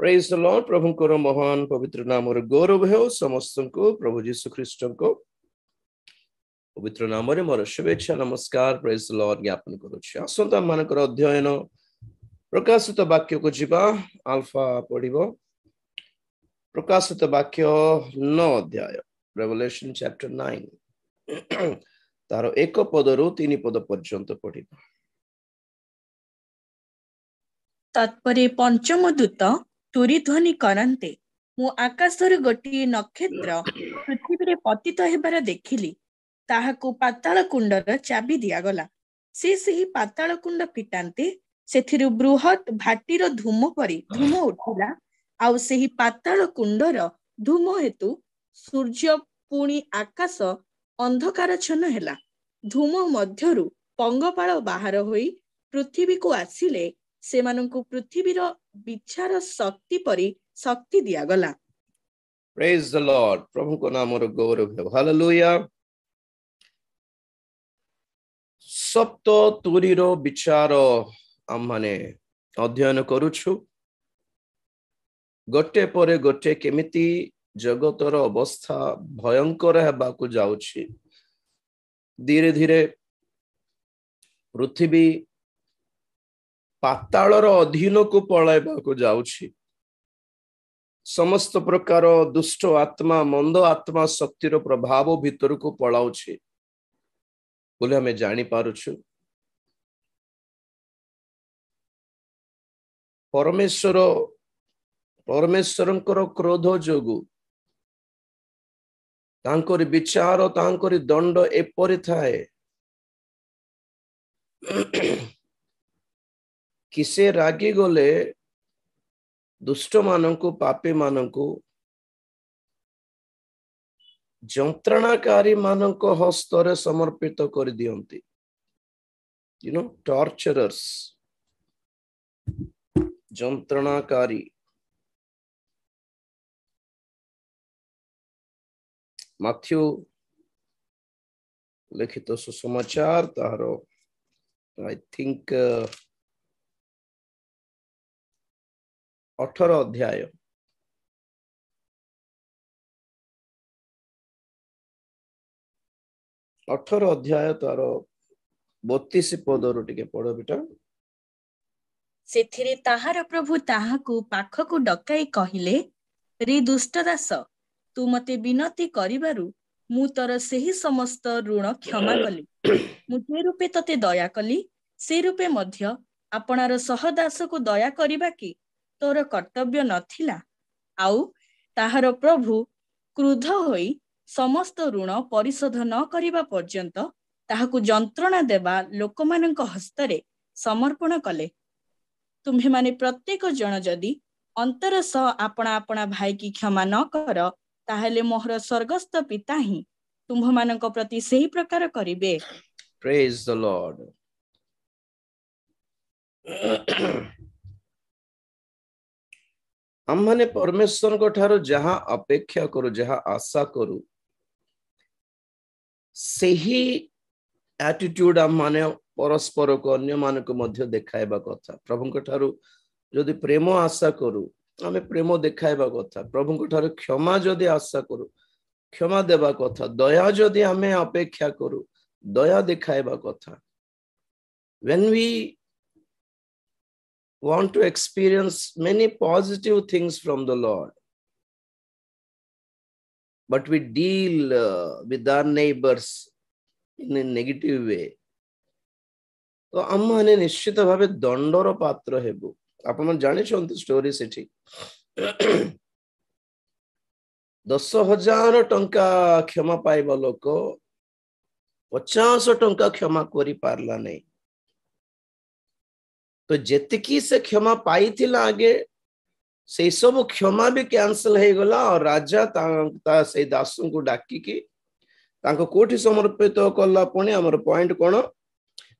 Praise the Lord. प्रभुଙ୍କର महान पवित्र नामରେ गौरव ହେଉ ସମସ୍ତଙ୍କୁ। प्रभु ଯୀଶୁ ଖ୍ରୀଷ୍ଟଙ୍କ ପବିତ୍ର ନାମରେ ମୋର ଶୁଭେଚ୍ଛା ନମସ୍କାର ପ୍ରେଜ ଦ ଲର୍ଡ ଜ୍ଞାପନ କରୁଛି। ଆସନ୍ତୁ ଆମମାନଙ୍କର ଅଧ୍ୟୟନ ପ୍ରକାଶିତ ବାକ୍ୟକୁ ଯିବା। ଆଲଫା ପଢିବ ପ୍ରକାଶିତ ବାକ୍ୟ 9 ଅଧ୍ୟାୟ ରେଭେଲେସନ ଚ୍ୟାପ୍ଟର 9 ତାର 1 ପଦରୁ 3 ପଦ ପର୍ଯ୍ୟନ୍ତ ପଢିବା। तत्परे पंचम दूत तुरी ध्वनि करन्ते मु आकाशर गोटे नक्षत्र पृथ्वी रे पतित हेबार देखिली। ताहाकु पाताल कुंडर चाबी दियागला। से पाताल कुंड फिटान्ते सेथिरु बृहत भाटीर धूम परी धूम उठिला। आउ सेही पाताल कुंडर धूम हेतु सूर्य पुणी आकाश अंधकारच्छन्न हेला। धूम मध्यरु पंगपाळ बाहर होई पृथ्वी को आसिले। सेमानंकु पृथ्वीर विचार शक्ति परी शक्ति दियागला। Praise the Lord. प्रभु को नाम और गौरव हो। हालेलुया। सप्त तुरीरो विचार आम माने अध्ययन करूछु। गोटे परे गोटे केमिति जगतर अवस्था भयंकर हेबाकु जाउछि। धीरे धीरे पृथ्वी पाताळर अधीन को पळाइबाकु जाउछि। समस्त प्रकार दुष्ट आत्मा मंद आत्मा शक्तिर प्रभाव भीतर को पळाउछि बोले हमें जानी पारुछु। परमेश्वरंकर क्रोध जोगु तांकर विचार तांकर दंड एपरि थाए किसे रागी गले दुष्ट मानंकु पापी मानंकु जंत्रणाकारी मानंको हस्तरे समर्पित कर दियंती। टॉर्चरर्स जंत्रणाकारी। मैथ्यू लिखित सुसमाचार तारो आई थिंक 18 अध्याय 18 अध्याय तार 32 पदरु टिके पढो बेटा। सेथिरे ताहार प्रभु ताहाकु पाखकु डकाई कहिले, रे दुष्ट दास, तू मते विनती करिबारु मु तोर सेही समस्त ऋण क्षमा कली। मु जे रूपे तते दया कली से रूपे मध्य आपणार सहदास को दया करिबा कि तोर कर्तव्य नथिला। आउ ताहार प्रभु क्रुद्ध होई समस्त ऋण परिशोध न करिबा पर्यंत ताहाकु जंत्रणा देबा लोकमानंक हस्तरे समर्पण कले। तुम्हे माने प्रत्येक जन जदि अंतर सह आपणा आपणा भाई की क्षमा न कर ताहेले मोहर स्वर्गस्थ पिता ही तुम्ह मानंक प्रति सही प्रकार करिबे। Praise the Lord. हम माने परमेश्वर को ठारो जहां अपेक्षा करू जहां आशा करू सही एटीट्यूड हम माने परस्पर को अन्य मान को मध्य देखाइबा कथा। प्रभु को ठारो जदि प्रेम आशा करू हमें प्रेम देखाइबा कथा। प्रभु को ठारो क्षमा जदि आशा करू क्षमा देबा कथा। दया जदि हमें अपेक्षा करू दया देखाइबा कथा। when we want to experience many positive things from the Lord, but we deal with our neighbors in a negative way, तो हम माने निश्चित भावे दंडर पात्र हेबु। आपण जानि छंती स्टोरी सेठी 10,000 टंका क्षमा पाइबा लोक 50 टंका क्षमा करि पारला नहीं। तो जेतिकी से क्षमा पाई थिला आगे से सब क्षमा भी कैंसिल हो गला और राजा ता से दासों को डाकी की तांको कोठी समर्पित कला। पुणी हमर पॉइंट कोन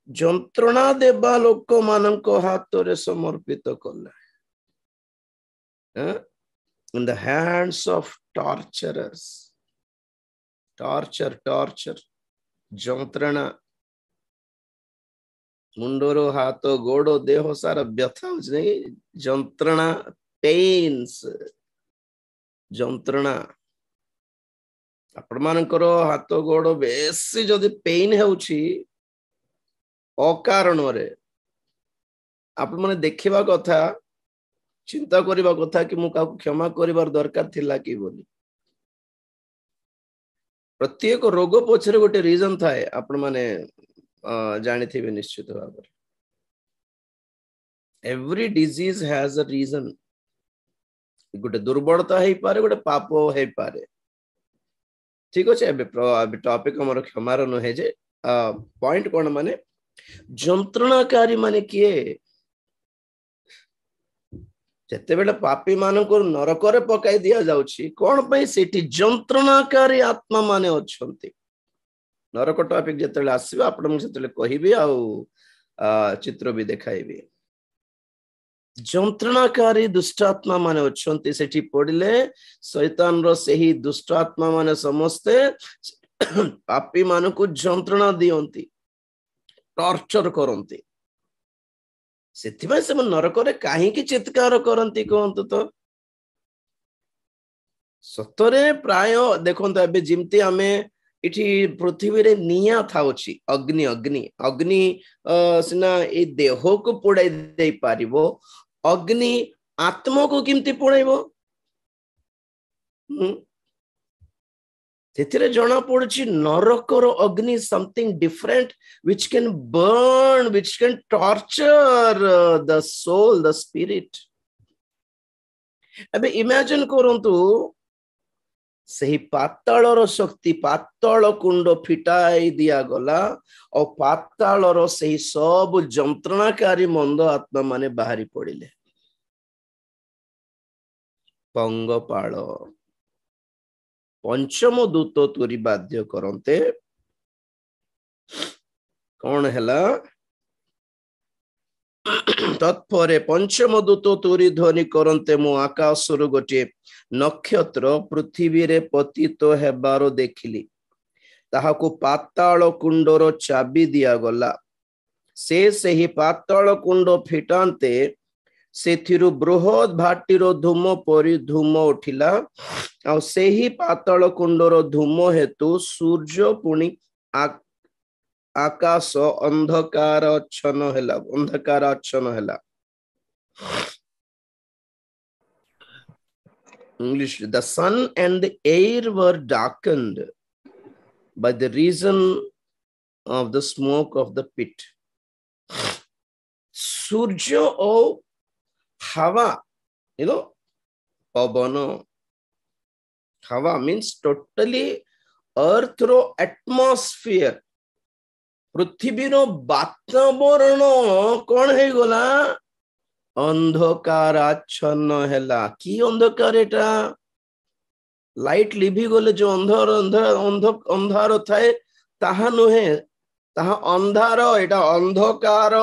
जंत्रणा देबा लोक मानक हाथ रे समर्पित कला। in the hands of torturers। Torture जंत्रणा मुंडरो हाथ गोड़ देह सारा व्यथा नहीं जंत्रणा पेन्स जंत्रणा आपण मानकर हाथ गोड़ बेसी जदि पेन हेउछि अकारण रे आपण माने देखिबा कथा चिंता करिबा कथा कि मु काकू क्षमा करिवार दरकार थिला कि बोली प्रत्येक रोग पछरे गोटे रीजन थाए आपण माने जानि थिबे निश्चित भाव every disease has a reason गोटे दुर्बलता हे पारे गोटे पाप हे पारे ठीक अच्छे अभी टॉपिक हमर क्षमार नुहे जे पॉइंट कोन माने जंत्रणाकारी माने किए जते बेले पापी मान को नरक रे पकाई दिया जाउछि कोन पई सेठी जंत्रणाकारी आत्मा माने अछंती नरक टॉपिक जते आसीबे आपण मु जते कहिबी आ चित्र भी देखाइबी जंत्रणाकारी दुष्टात्मा माने अछंती सेठी पड़िले शैतान रो सेही दुष्टात्मा माने समस्ते पापी मान को जंत्रणा दियंती टॉर्चर करंती सेथिबा से नरक रे काहे की चित्कार करंती कहंतु तो सतरे प्राय देखंत एबे जिमती आमे इठी पृथ्वी रे निया थाउची अग्नि अग्नि अग्नि सिना ए देह को पोड़ाई दे पारिबो अग्नि आत्मा को किमती पोड़ाइबो तेरे जना पड़ुछि नरकर अग्नि something different which can burn which can torture the soul the spirit अबे इमेजिन करंतु सही पातालर शक्ति पाताल कुंड फिटाई दिया गला और पातालर सही सब जंत्रणाकारी मंद आत्मा माने बाहरी पड़िले पंगपाल पंचम दूत तुरी बाध्य करते कौन हैला तत्परे पंचम दूत तुरी ध्वनि करते मु आकाशरु गोटे नक्षत्र पृथ्वी रे पतित हेबारो देखिली ताहाको पाताल कुंडर चाबी दिया गला से सही पाताल कुंड फिटांते सेथिरु बृहद भाटीर धूम परि धूम उठिला आ सेही पाताल कुंडर धूम हेतु सूर्य पुणी आकाश अंधकार अच्छन्न हैला English the sun and the air were darkened by the reason of the smoke of the pit surya or hava pavana hava means totally earth ro atmosphere पृथ्वी रो वातावरण कौन है गला अंधकार आच्छन्न हैला की अंधकार एटा लाइट लिभि गले जो अंधार थाए ताहा नुहे ताहा अंधार एटा अंधकार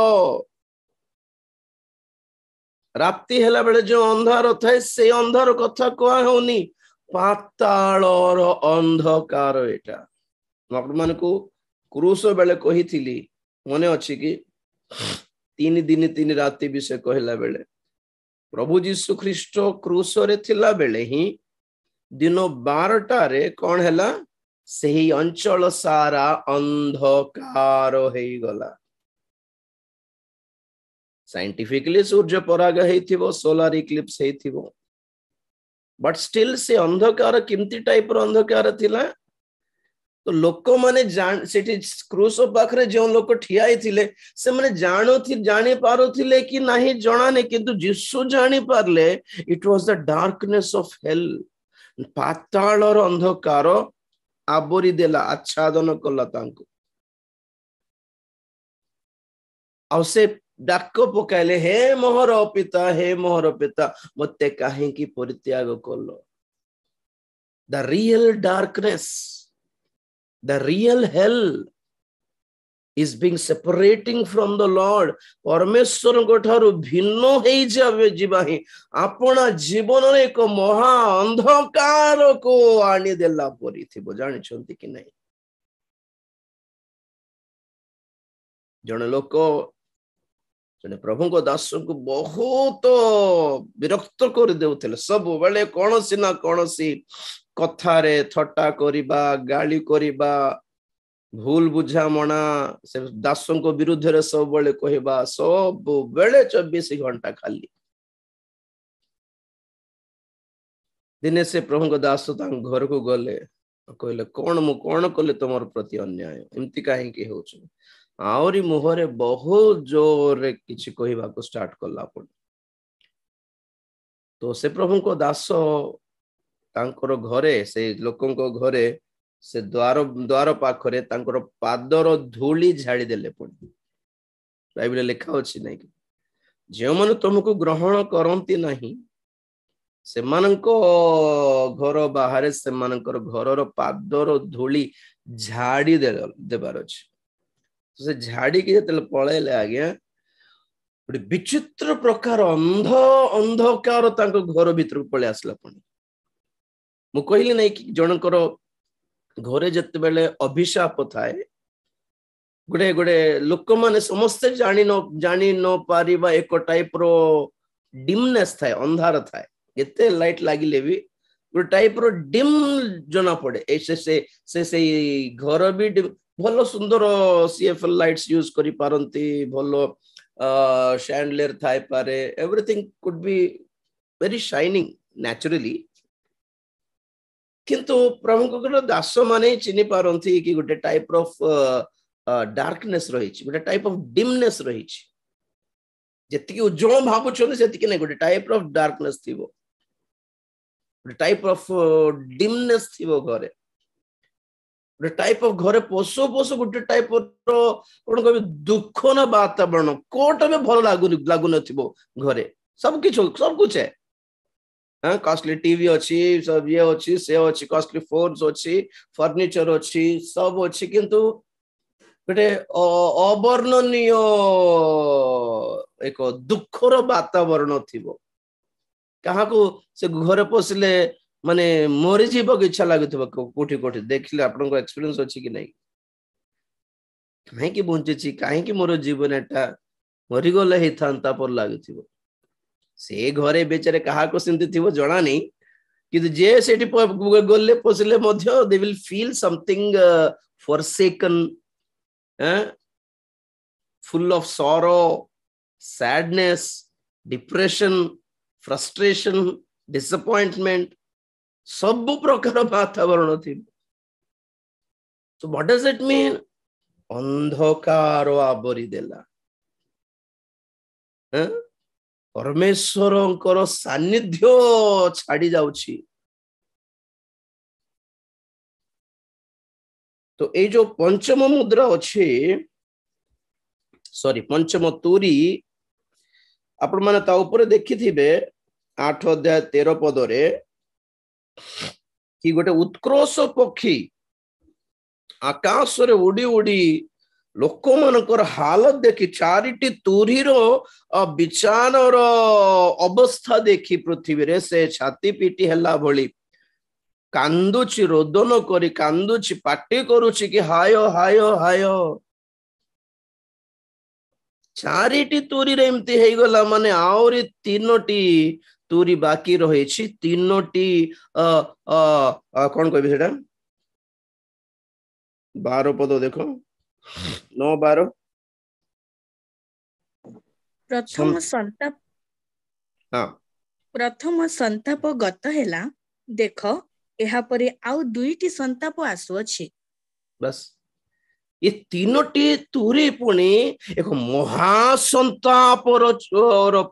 रात्रि हैला बेले जो अंधार थाए से अंधार कथा कोआ होनी पातालर अंधकार एटा आपण मान को क्रूस बेले कही थी मने अच्छी कि 3 दिन 3 राति विषय कहला बेले प्रभु जीशु ख्रीस्ट क्रूस रे थिला बेले ही दिन 12टा रे कौन हैला सही अंचल सारा अंधकार हे गला साइंटिफिकली सूर्य पराग हेथिबो सोलार इक्लिप्स हेथिबो बट स्टिल से अंधकार किमती टाइप रो अंधकार थिला तो लोक माने क्रूस पाखरे जो लोक ठिया थिले से माने जानी पारुथिले कि नाही जणाने किंतु जिसु जानी पारले it was the darkness of hell पातालर अंधकार आबोरी देला आच्छादन कला तांको आ से डाक पकाइले हे मोहर पिता मते काहे की परित्याग कलो the real darkness the real hell is being separating from the Lord परमेश्वर गोठारु भिन्न हेई जावे जिबाही आपना जीवन रे एक महा अंधकार को आनी देला परी थिबो जानि छंती कि नहीं जण लोक जने प्रभु को दास को बहुत विरक्त कर देउथिले सब बेले कोनोसी ना कोनोसी कथारे थट्टा करिबा गाली करिबा भूल बुझामणा से दास को विरुद्ध रे सब बेले कहबा सब बेले 24 घंटा खाली दिने से प्रभु को दास घर को गले कहले कौन कले तुम प्रति अन्याय एमती कहीं कि होछ आउरी मुहरे बहुत जोर किछि कहबा को स्टार्ट करला पड़ तो से प्रभु को दास तांकर घरे से लोकन को घरे से द्वार पाखरे तांकर पादर धूली झाड़ी देले पड़ बाइबल लिखा अछि नै कि जे मन तुमको ग्रहण करंती नहीं सेमानंको घर बाहर सेमानंकर घरर पादर धूली झाड़ी देबार अछि से झाड़ी के जतले पळेले आज्ञा गोटे विचित्र प्रकार अंधकार तांको घर भीतर पळे आसला पण मु कहली नै कि जनकर घरे जते बेले अभिशाप थाए गोटे गोटे लोक माने समस्त जानी न पारिबा एक टाइप रो डिमनेस थाए अंधार थाए एते लाइट लागिले भी गोटे टाइप रो डिम जना पड़े ऐसे से घर भी भलो सुंदर सीएफएल लाइट्स यूज करी पारंती भलो शैंडलियर थाई पारे everything could be very shining naturally किंतु प्रभु को दास माने चिनी पारंती कि गोटे टाइप ऑफ डार्कनेस रही गोटे टाइप ऑफ डिमनेस रही जति उज्जवल भावुछन सेति नै गोटे टाइप ऑफ डार्कनेस थिबो गोटे टाइप ऑफ डिमनेस थिबो घरे गोटे टाइप ऑफ घरे पोसो गोटे टाइप कोन कहबे दुख ना वातावरण कोट में भल लागु नथिबो घरे सब कुछ है हां कॉस्टली टीवी अछि सब ये अछि से अछि कॉस्टली फोन्स अछि फर्नीचर अछि सब अछि किंतु गोटे अवर्णनीय एक दुखर वातावरण थिबो कहा को से घरे पसले माने मरि जीव के इच्छा लागुथबो कोठी कोठी देखले आपन को एक्सपीरियंस अछि कि नै काहे कि बंचे छी काहे कि मोर जीवन एटा मरि गले हे थांता पर लागुथबो से घरे बेचारे कहा को सिंति थिबो जणा नै कि जे सेठी गले पसले मध्य they will feel something forsaken full of sorrow sadness depression frustration disappointment सब प्रकार वातावरण थी so what does it mean अंधकार आवरी देला परमेश्वरंकर सानिध्य छाड़ी जाउछि तो ए जो पंचम मुद्रा अछि सॉरी पंचम तूरी आपण माने ता ऊपर देखिथिबे 8 अध्याय 13 पद रे कि गोटे उत्कृष्ट पक्षी आकाश रे उड़ी उड़ी लोक मानकर हालत देखि चारिटी तूरीर विचार अवस्था देखि पृथ्वी रे से छाती पीटी हला भली कांदुची रोदन करी कांदुची पाटी करूची कि हाय हाय हाय चारिटी तूरी रे एमती हे गला माने आउरी तीनोटी तूरी बाकी रही तीनोटी कौन कहबे सेटा 12 पद देखो 9-12 प्रथम संताप गत हेला देख एहा परे आउ दुईटी संताप आसु अछि बस ये तीनोटी तूरी पुणी एक महासंतापर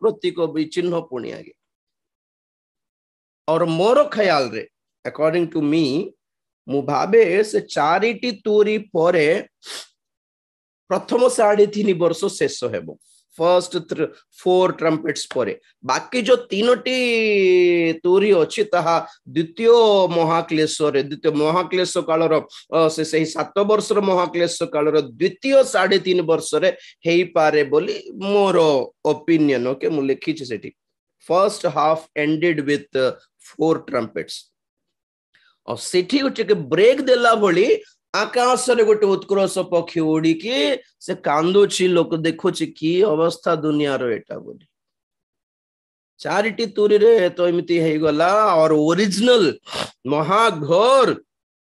प्रतीक विचिन्ह पुणी आगे और मोर ख्याल रे अकॉर्डिंग टू मी मु भाबे से चारिटी तूरी परे प्रथम 3.5 वर्ष शेष हेबो फर्स्ट 4 ट्रम्पेट्स परे बाकी जो तीनोटी तूरी अछि ताहा द्वितीय महाक्लेश कालर से सही 7 वर्ष महाक्लेश कालर द्वितीय 3.5 वर्ष रे हेई पारे बोली मोर ओपिनियन ओके मु लिखि छी सेठी first half ended with 4 trumpets और सेठी उठे के ब्रेक देला बोली आकाश रे गोटे उत्कर्ष पक्षी उड़ी की से कांदुची लोक देखुची की अवस्था दुनिया रो एटा बोली चारिटी तुरी रे तो एमती हे गला और ओरिजिनल महाघोर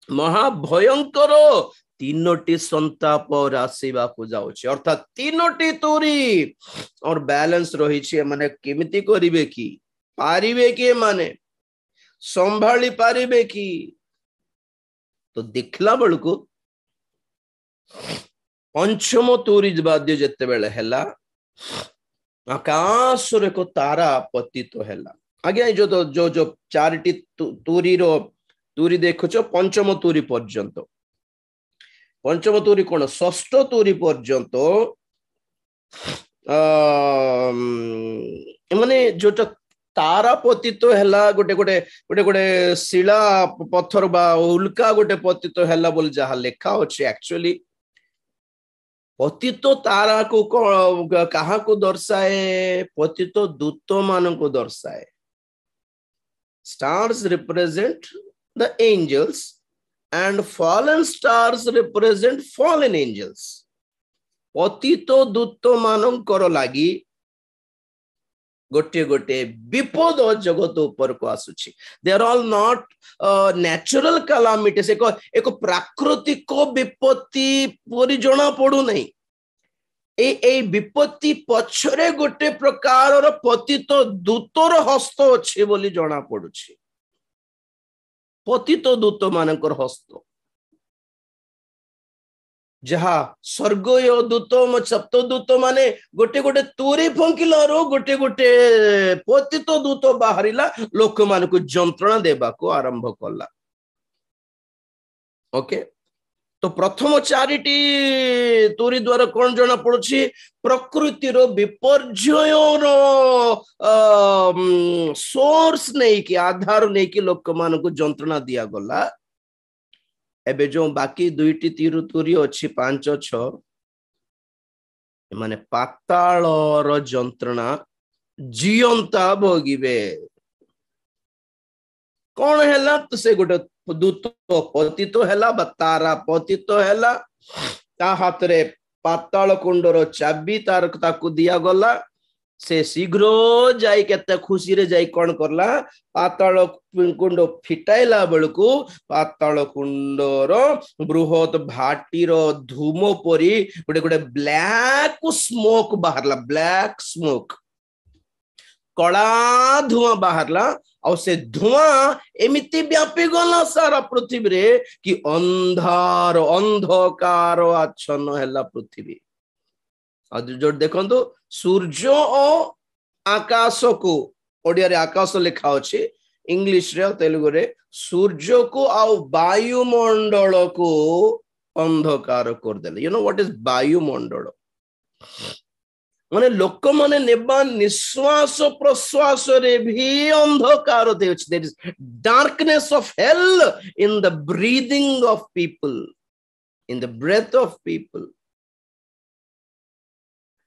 महाभयंकर तीनोटी संताप आसीबा को जाउची अर्थात तीनोटी तुरी और बैलेंस रही छे माने केमिति करिवे की पारिबे की माने संभाली पारिबे की तो देखला बेलको पंचम तुरी बाद्य जेते बेले हैला आकाश रे को तारा पतित हैला आगे जो चारिटी तुरी देखुचो पंचम तुरी पर्यंत पंचम तुरी कोन षष्ठ तुरी पर्यंत माने जो तारा पतित हैला गोटे गोटे गोटे गोटे शिला पत्थर बा उल्का गोटे पतित हैला बोल जहा लेखा अछि एक्चुअली पतित तारा को कहा को दर्शाए पतित दूत मान को दर्शाए stars represent the angels and fallen stars represent fallen angels पतित दूत मानकर लागि गोटे गोटे विपद जगत ऊपर को आसुची they are all not natural calamities एक प्राकृतिक विपत्ति परि जणा पडू नहीं ए विपत्ति पछरे गोटे प्रकार पतित दूतर हस्त अच्छे बोली जणा पडुची पतित दूत मानकर हस्त जहा स्वर्गीय दूत सप्तदूत माने गोटे गोटे तुरी फंकिलारो गोटे गोटे पतित दूत बाहरिला लोक मान को जंत्रणा देबा को आरंभ कला ओके तो प्रथम चारिटी तुरी द्वारा कौन जना पड़ुछि प्रकृति रो विपर्जय रो सोर्स नहीं कि आधार नहीं कि लोक मान को जंत्रणा दिया गला एबे जो बाकी दुईटी तीरु तुरी अच्छी 5 6 माने पाताल रो जंत्रणा जीवंता भोगिबे कौन हैला तो से गोटे दूत पतित हैला बा तारा पतित हैला ता हाथ रे पाताल कुंडर चाबी तार ताकू दिया गला से शीघ्र जाई केते खुशी रे जाई कोन करला पाताल कुंड फिटाइला बेलकू पाताल कुंडर बृहत भाटीर धूम परी गोटे गोटे ब्लैक स्मोक बाहरला ब्लैक स्मोक कला धुआं बाहरला और से धुआं एमिति व्यापी गला सारा पृथ्वी रे कि अंधार अंधकार आच्छन्न हैला पृथ्वी जो देखो सूर्य और आकाश को ओडिया रे आकाश लिखा अच्छे इंग्लिश रे तेलुगु रे सूर्य को आउ वायुमंडल को अंधकार कर देले यू नो व्हाट इज वायुमंडल माने लोक माने नेबा निश्वास प्रश्वास रे भी अंधकार दे अछि there is darkness of hell in the breathing of people in the breath of people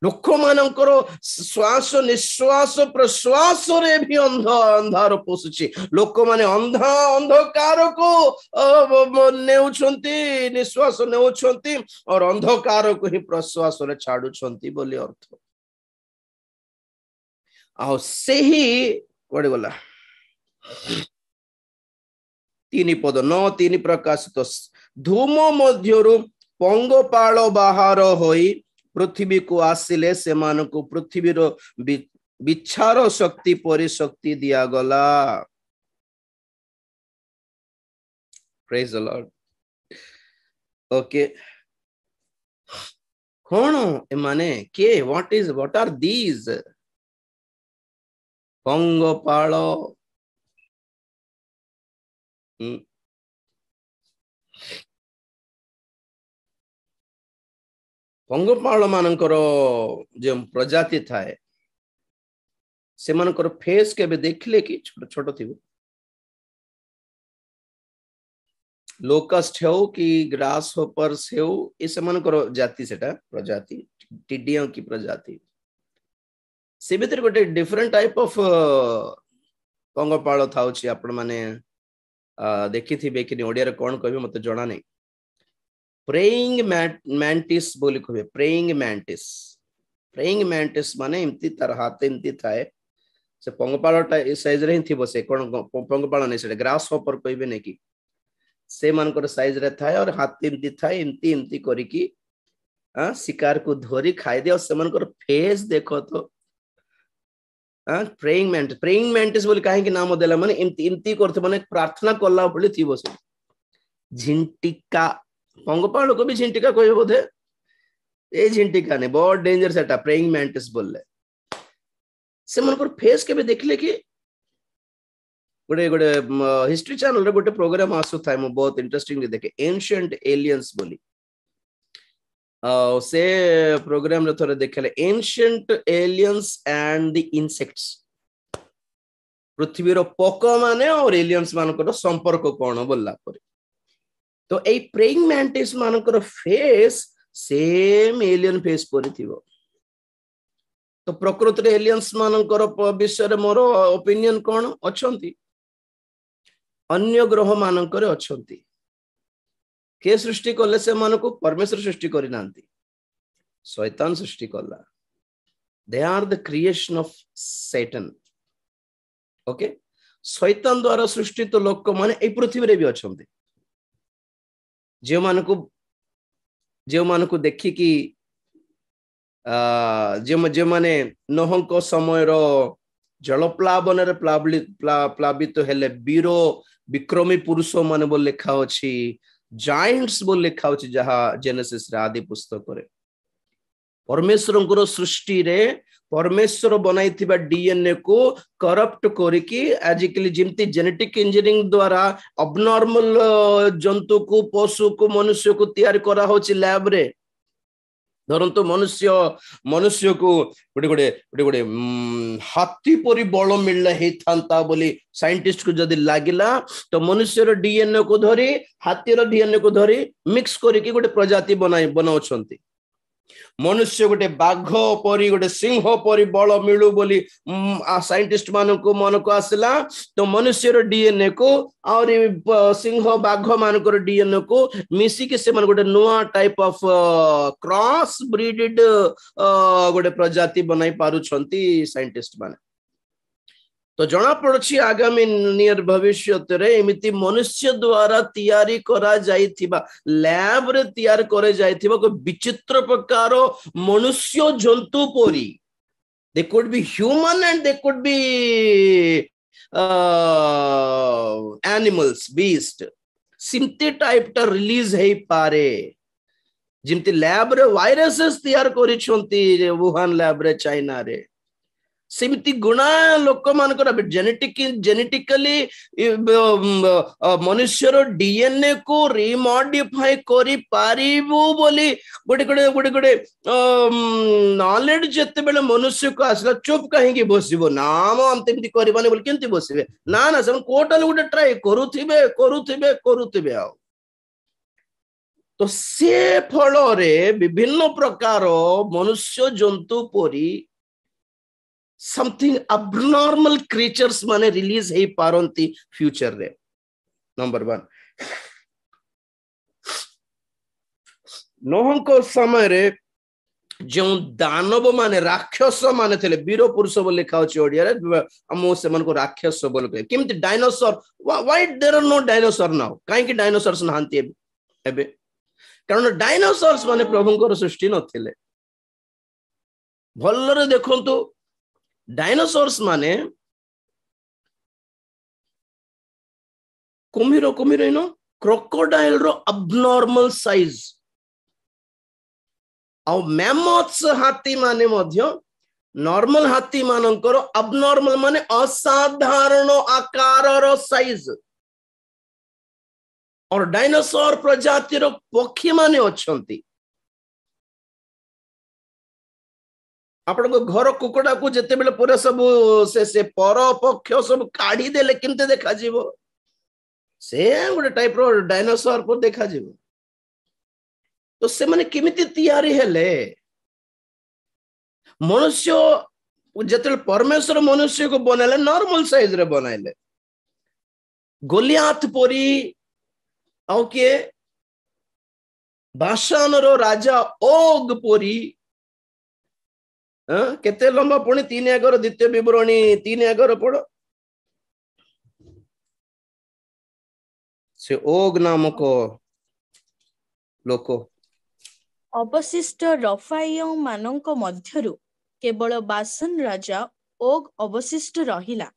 लोक मानकर श्वास निश्वास प्रश्वास रे भी अंधार पोसुची लोक माने अंधकार को नेउछंती निश्वास नेउछंती और अंधकार को ही प्रश्वास रे छाडुछंती बोली अर्थ आ सेही कोडे गला तीन पद न तीन प्रकाशित धूम मध्यरु पंगपाल बाहर होई पृथ्वी को आसिले से मान को पृथ्वी रो विचार शक्ति परि शक्ति दिया गला प्रेज द लॉर्ड ओके कौन ए माने के व्हाट आर दीज पंगपाल पंगपाल मानकर जो प्रजाति थाए से मानकर फेस के देखले कि छोट छोट थी लोकस्ट हो कि ग्रास होपर्स हो ये से मानकर जाति सेटा प्रजाति टिड्डियों की प्रजाति से भीतर गोटे डिफरेंट टाइप ऑफ पंगपाल थाउची आपण माने देखि थिबे कि ओडिया रे कोन कहबे मते जणा नै प्रेइंग मैंटिस बोली कहबे प्रेइंग मैंटिस माने एमती तार हाथ एमती थाए से पंगपालटा ए साइज रे थिबो से कोन पंगपाल नै से ग्रास हॉपर कहबे नै कि से मानकर साइज रे थाए और हाथ एमती थाए एमती एमती करी कि शिकार को धरी खाई दे और से मानकर फेस देखो तो प्रेइंग मैंटिस बोली काहे कि नाम देला माने एमती एमती करथे माने प्रार्थना करला बोली थिबो से झिंटिका पंगपाल को भी झिंटिका कहबे बोधे ए झिंटिका ने बहुत डेंजर सेटा प्रेइंग मैंटिस बोलले से मन पर फेस के भी देखले कि गोटे गोटे हिस्ट्री चैनल रे गोटे प्रोग्राम आसु थाए मो बहुत इंटरेस्टिंगली देखे एंशिएंट एलियंस बोली से प्रोग्राम रे थोरे देखले ancient aliens and the insects पृथ्वी रो पोक माने और एलियंस मानकर संपर्क कोन बोलला पर तो ए प्रेइंग मैंटिस मानकर फेस सेम एलियन फेस परि थिबो तो प्रकृति रे एलियंस मानकर विषय रे मोर ओपिनियन कोन अछंती अन्य ग्रह मानकर अछंती के सृष्टि कले से मानको परमेश्वर सृष्टि करि नांती शैतान सृष्टि कला they are the creation of Satan okay शैतान द्वारा सृष्टित लोक माने ए पृथ्वी रे भी अछंती जे मानको देखि कि जे माने नोहंक समय रो जलप्लावन रे प्लावित हेले वीरो विक्रमी पुरुष माने बोल लिखा अछि जायंट्स बोल लिखा अछि जहा जेनेसिस रे आदि पुस्तक रे परमेश्वरंकर सृष्टि रे परमेश्वर बनाइथिबा डीएनए को करप्ट करिकी आजिकली जिमती जेनेटिक इंजीनियरिंग द्वारा अबनॉर्मल जंतु को पशु को मनुष्य को तैयार करा होछि लैब रे धरंतु मनुष्य को गोटे गोटे गोटे गोटे हाथी परि बल मिलले हे थांता बोली साइंटिस्ट को जदी लागिला तो मनुष्य रो डीएनए को धरी हाथी रो डीएनए को धरी मिक्स करिकी गोटे प्रजाति बनाउछंती मनुष्य गोटे बाघ परी गोटे सिंह परी बल मिलू बोली साइंटिस्ट मान को मन को आसला तो मनुष्य रो डीएनए को और सिंह बाघ मान को डीएनए को मिसी के से मन गोटे नुआ टाइप ऑफ क्रॉस ब्रीडेड गोटे प्रजाति बनाई पारु छंती साइंटिस्ट माने तो जना पड़छि आगामी नियर भविष्य रे एमिति मनुष्य द्वारा तैयारी करा जाइथिबा लैब रे तैयार करे जाइथिबा को विचित्र प्रकार मनुष्य जंतु परी they could be human and they could be animals beast सिम्ती टाइप टा रिलीज हे पारे जिमती लैब रे वायरसेस तैयार करि छंती वुहान लैब रे चाइना रे सेमिति गुणा लोक मानकर जेनेटिकली मनुष्य रो डीएनए को रिमॉडिफाई करि पारिबो बोली गोटे गोटे गोटे गोटे नॉलेज जते बेले मनुष्य को आसला चुप कहीं की बसिबो नाम अंतिमति करबाने बोली केंति बसिबे ना ना सब कोटल गोटे ट्राई करूथिबे आ तो से फल रे विभिन्न प्रकार मनुष्य जंतु परी something abnormal creatures माने रिलीज हे पारंती फ्यूचर रे नंबर 1 नोह को समय रे जो दानव माने राक्षस माने थले वीर पुरुष बोल लिखा अछि ओडिया रे हम से मन को राक्षस बोल के किमति dinosaur why there are no dinosaur now काहे कि डायनासोर्स नहांती एबे कारण डायनासोर्स माने प्रभुंकर सृष्टि नथिले भल्लरे देखंतु डायनासोर्स माने कुमिरो इनो क्रोकोडाइल रो अबनॉर्मल साइज और मैमथ्स हाथी माने मध्य नॉर्मल हाथी मानकर अबनॉर्मल माने असाधारण आकार रो साइज और डायनासोर प्रजाति रो पक्षी माने अछंती आपण घर कुकुड़ा को जते बेले पूरा सब से पर पक्ष सब काढ़ी देले केमते देखा जीवो से गोटे टाइप रो डायनासोर पर देखा जीवो तो से माने केमिति तैयारी हेले मनुष्य जते परमेश्वर मनुष्य को बनाले नॉर्मल साइज रे बनाइले गोलियात परी औ के बाशानरो राजा ओग पोरी केते लंबा पुणी 3:11 द्वितीय विवरणी 3:11 पढ़ से ओग नामक लोक अवशिष्ट रफाइयों मानक मध्यरु केवल बासन राजा ओग अवशिष्ट रहिला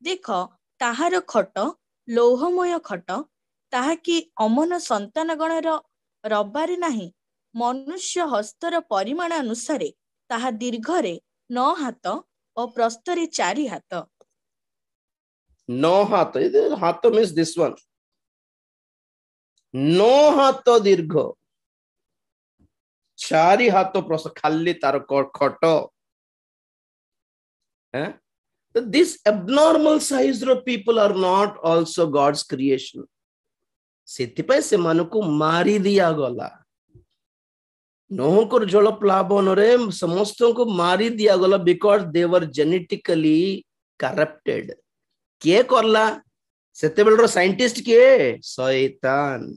देख ताहार खट लौहमय खट ताहाकि अमन संतान गणर रबारे नाही मनुष्य हस्तर परिमाण अनुसारे ताहा दीर्घरे 9 हाथ और प्रस्तरे 4 हाथ 9 हाथ हाथ मीन्स दिस वन 9 हाथ दीर्घ 4 हाथ प्रस्त खाली तार खट this abnormal size of people are not also God's creation सेतिपय से मानको मारी दिया गला नोहकर जल प्लावन रे समस्त को मारी दिया गला because they were genetically corrupted के करला सेते बेलर साइंटिस्ट के शैतान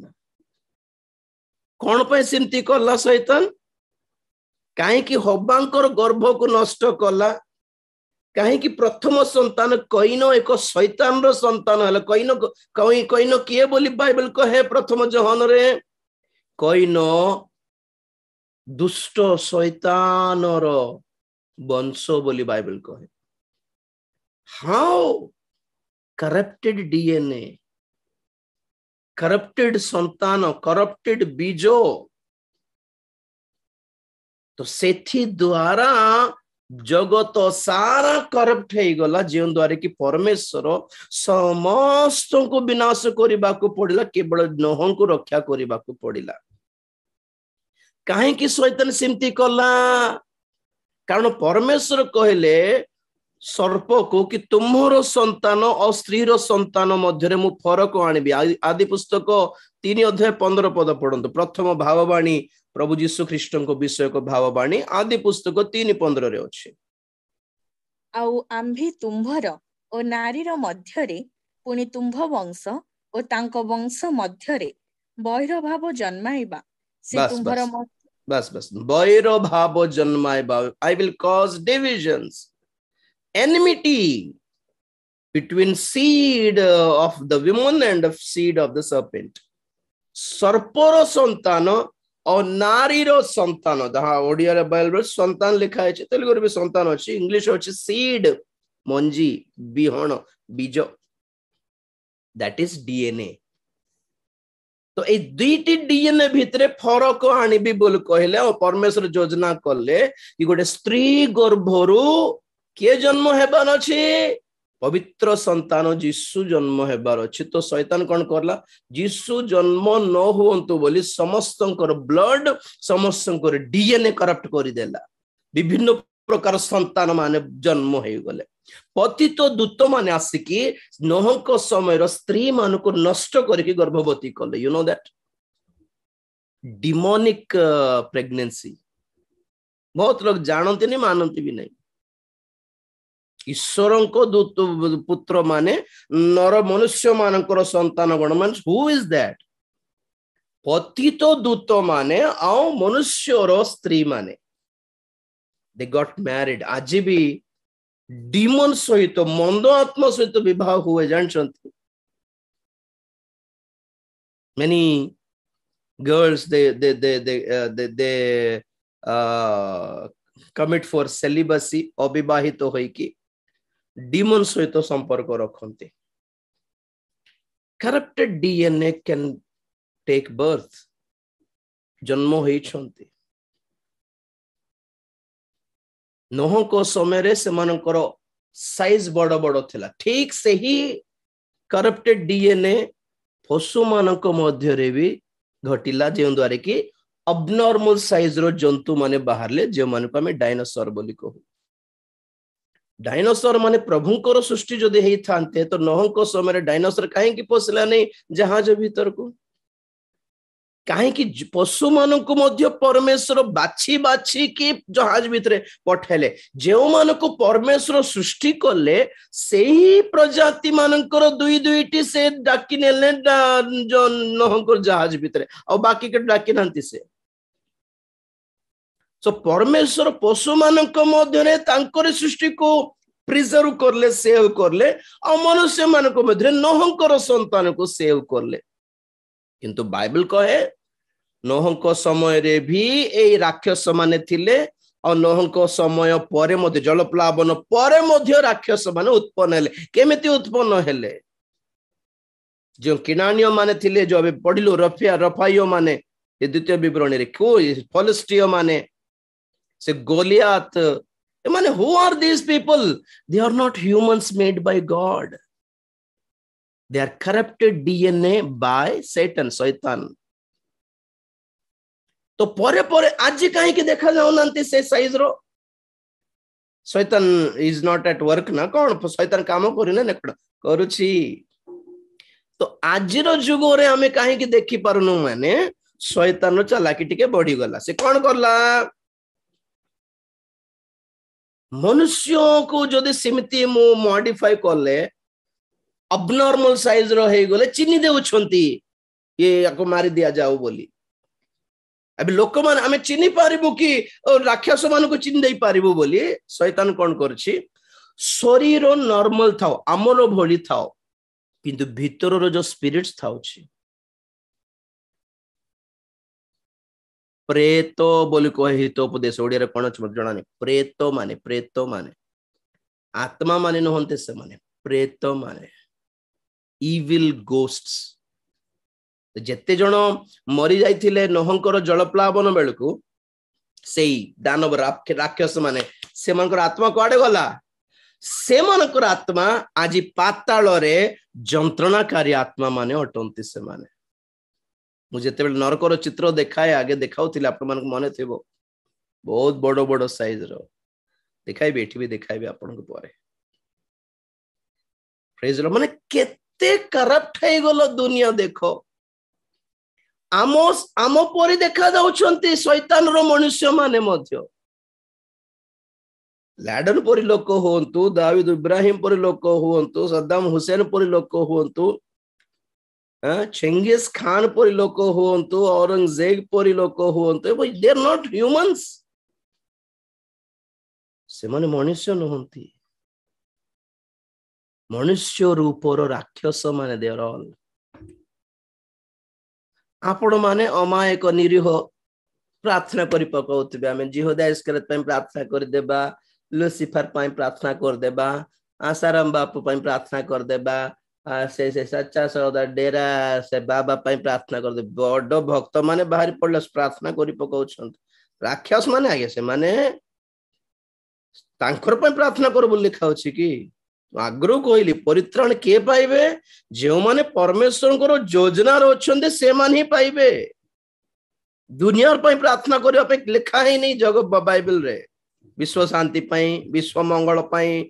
कोन पे सिमती करला शैतान काहे कि हब्बांकर गर्भ को नष्ट कला काहे कि प्रथम संतान कईन एक शैतान रो संतान हला कईन किए बोली बाइबल कहे प्रथम जोहन रे कईन दुष्ट शैतान रो वंश बोली बाइबल कहे हाउ करप्टेड डीएनए करप्टेड संतान करप्टेड बीजो तो सेथि द्वारा जगत सारा करप्ट हो गला जो द्वारा कि परमेश्वर समस्त को विनाश करने को पड़िला केवल नोह को रक्षा करने को पड़िला काहे कि शैतान सिमती कला कारण परमेश्वर कहले सर्प को कि तुम्हारो संतान और स्त्री रो संतान मध्य मु फरक आनिबी आदि पुस्तक 3:15 पद पढ़ंतु प्रथम भाववाणी प्रभु जीशु ख्रीष्ट को विषय को भाववाणी आदि पुस्तक 3:15 रे अछि आउ आम्भे तुम्भर ओ नारीर मध्यरे पुनि तुम्भ वंश ओ तांको वंश मध्यरे बैर भाव जन्माइबा से तुम्भर बस बैर भाव जन्माइबा I will cause divisions enmity between seed of the woman and the seed of the serpent सर्पर संतान और नारीर संतान जहाँ ओडिया रे बाइबल संतान लिखा है तेलुगु रे भी संतान अछि इंग्लिश अछि सीड मंजी बिहण बीज दैट इज डीएनए तो ए दुईटी डीएनए भितरे फरक आनिबी बोल कहले और परमेश्वर योजना करले कि गोटे स्त्री गर्भरू किए जन्म हेबार अछि पवित्र संतान जीशु जन्म हेबार अछि तो शैतान कोन करला जीशु जन्म न होंतु बोली समस्तंकर ब्लड समस्तंकर डीएनए करप्ट करि देला विभिन्न प्रकार संतान माने जन्म हे गले पतित दूत माने आसिकी नोहक समय स्त्री मान को नष्ट करके गर्भवती कले you know that demonic pregnancy बहुत लोग जानते नहीं मानते भी नहीं ईश्वर को दूत पुत्र माने नर मनुष्य मानकर संतान गण मान हु इज दैट पतित दूत माने आउ मनुष्यर स्त्री माने दे गॉट मैरिड आज भी डीमन सहित मंद आत्मा सहित विवाह हुए जानछंती many girls they commit for celibacy अविवाहित होई कि डीमन सहित संपर्क रखते corrupted DNA can take birth जन्म होइछंती नोह को समय रे सेमानकर साइज बड़ बड़ थिला ठीक से ही करप्टेड डीएनए पशु मानक मध्य रे भी घटिला जे द्वारा कि अबनॉर्मल साइज रो जंतु माने बाहरले जे माने को हमें डायनासोर बोली कहू डायनासोर माने प्रभुंकर सृष्टि जदि हेई थांते तो नोह को समय रे डायनासोर काहे कि पोसला नहीं जहाज भीतर को कहीं पशु मान को मध्य परमेश्वर बाछी बाछी कि जहाज भितर पठाइले जो मान को परमेश्वर सृष्टि कले से ही प्रजाति मानकर दुई दुईटी से डाकी नेले जो नोहंकर जहाज भितर आ बाकी के डाकी नांती से सो परमेश्वर पशु मानक मध्य तांकर सृष्टि को प्रिजर्व करले सेव करले आ मनुष्य मानक मध्य नोहंकर संतान को सेव करले किंतु बाइबल कहे नोहंक समय रे भी ए राक्षस माने थिले और नोहंक समय परे मध्य जलप्लावन परे मध्य राक्षस माने उत्पन्न हेले केमिति उत्पन्न हेले जो किनानियो माने थिले जो अबे पढिलो रफाइयो माने ये द्वितीय विवरणी रे को फिलिस्टियो माने से गोलियात माने who are these people they are not humans made by God they are corrupted DNA by Satan शैतान तो परे परे आज कहीं की देखा जाओ नांती से साइज रो शैतान इज नॉट एट वर्क ना कौन शैतान काम करी ना नेकड़ करूची तो आज रो जुग रे हमें कहीं की देखि पारुनु माने शैतान रो चालाकी टिके बढ़ी गला से कौन करला मनुष्यों को जदि सिमती मु मॉडिफाई करले अबनॉर्मल साइज रो हे गले चिन्नी देउछंती ये याको मारी दिया जाओ बोली अभी लोक मान आमे चिन्नी पारिबु कि राक्षस मान को चिन्ह दे पारिबु बोली शैतान कोन करछि शरीर नॉर्मल थाओ आमर भोली थाओ किंतु भीतर रो जो स्पिरिट्स थाउछि प्रेतो बोली को हित उपदेश ओडिया रे कोन जणा नै प्रेतो माने आत्मा माने नहंते से माने प्रेतो माने इविल गोस्ट्स जेते जण मरी जाइथिले नोहंकर जलप्लावन बेलकू सेई दानव राक्षस माने से मनकर आत्मा कुआडे गला से मनकर आत्मा आज पाताल रे जंत्रणाकारी आत्मा माने अटंती से माने मु जेते बेल नरकर चित्र देखाए आगे देखाउथिले आपन मन मने थिबो बहुत बड़ बड़ साइज रो देखाइबे एठी भी देखाइबे आपन को परे प्रेज लो माने केते करप्ट हे गलो दुनिया देखो आमोस आमो परि देखा जाउछंती शैतान रो मनुष्य माने मध्य लाडन परि लोक होंतु दाऊद इब्राहिम परि लोक होंतु सद्दाम हुसैन परि लोक होंतु चेंगिस खान परि लोक होंतु औरंगजेब परि लोक होंतु दे आर नॉट ह्यूमंस से माने मनुष्य नहंती मनुष्य रूपर राक्षस माने दे आर ऑल आपण माने अमायक निरीह प्रार्थना करि पकाउतबे आमे जिहोदा इस्करत पय प्रार्थना कर देबा लुसिफर पय प्रार्थना कर देबा आसाराम बापू पय प्रार्थना कर देबा से सच्चा सौदा डेरा से बाबा पय प्रार्थना कर दे बड़ भक्त माने बाहर पड़ले प्रार्थना करि पकाउछन राक्षस माने आगे से माने तांकर पय प्रार्थना कर बोल लिखा अछि कि आग्रह कहली परित्राण के पाइबे जो माने परमेश्वर योजना अच्छे से मान ही पाइबे दुनिया प्रार्थना करने पे लिखा ही नहीं जग बाइबल रे विश्व शांति पाई विश्व मंगल पाई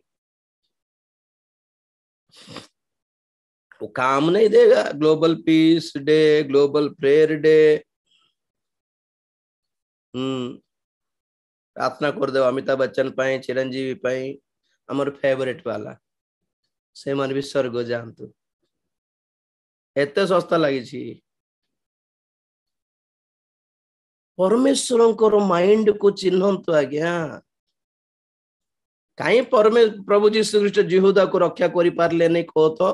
वो काम नहीं देगा global piece day global prayer day प्रार्थना कर दे अमिताभ बच्चन पाई चिरंजीवी पाई हमर फेवरेट वाला से मन भी स्वर्ग जानतु एते सस्ता लगी छी परमेश्वर माइंड को चिन्हंतु आज्ञा कहीं प्रभु जीशु ख्रीष्ट जिहुदा को रक्षा करि पारले नहीं कहो तो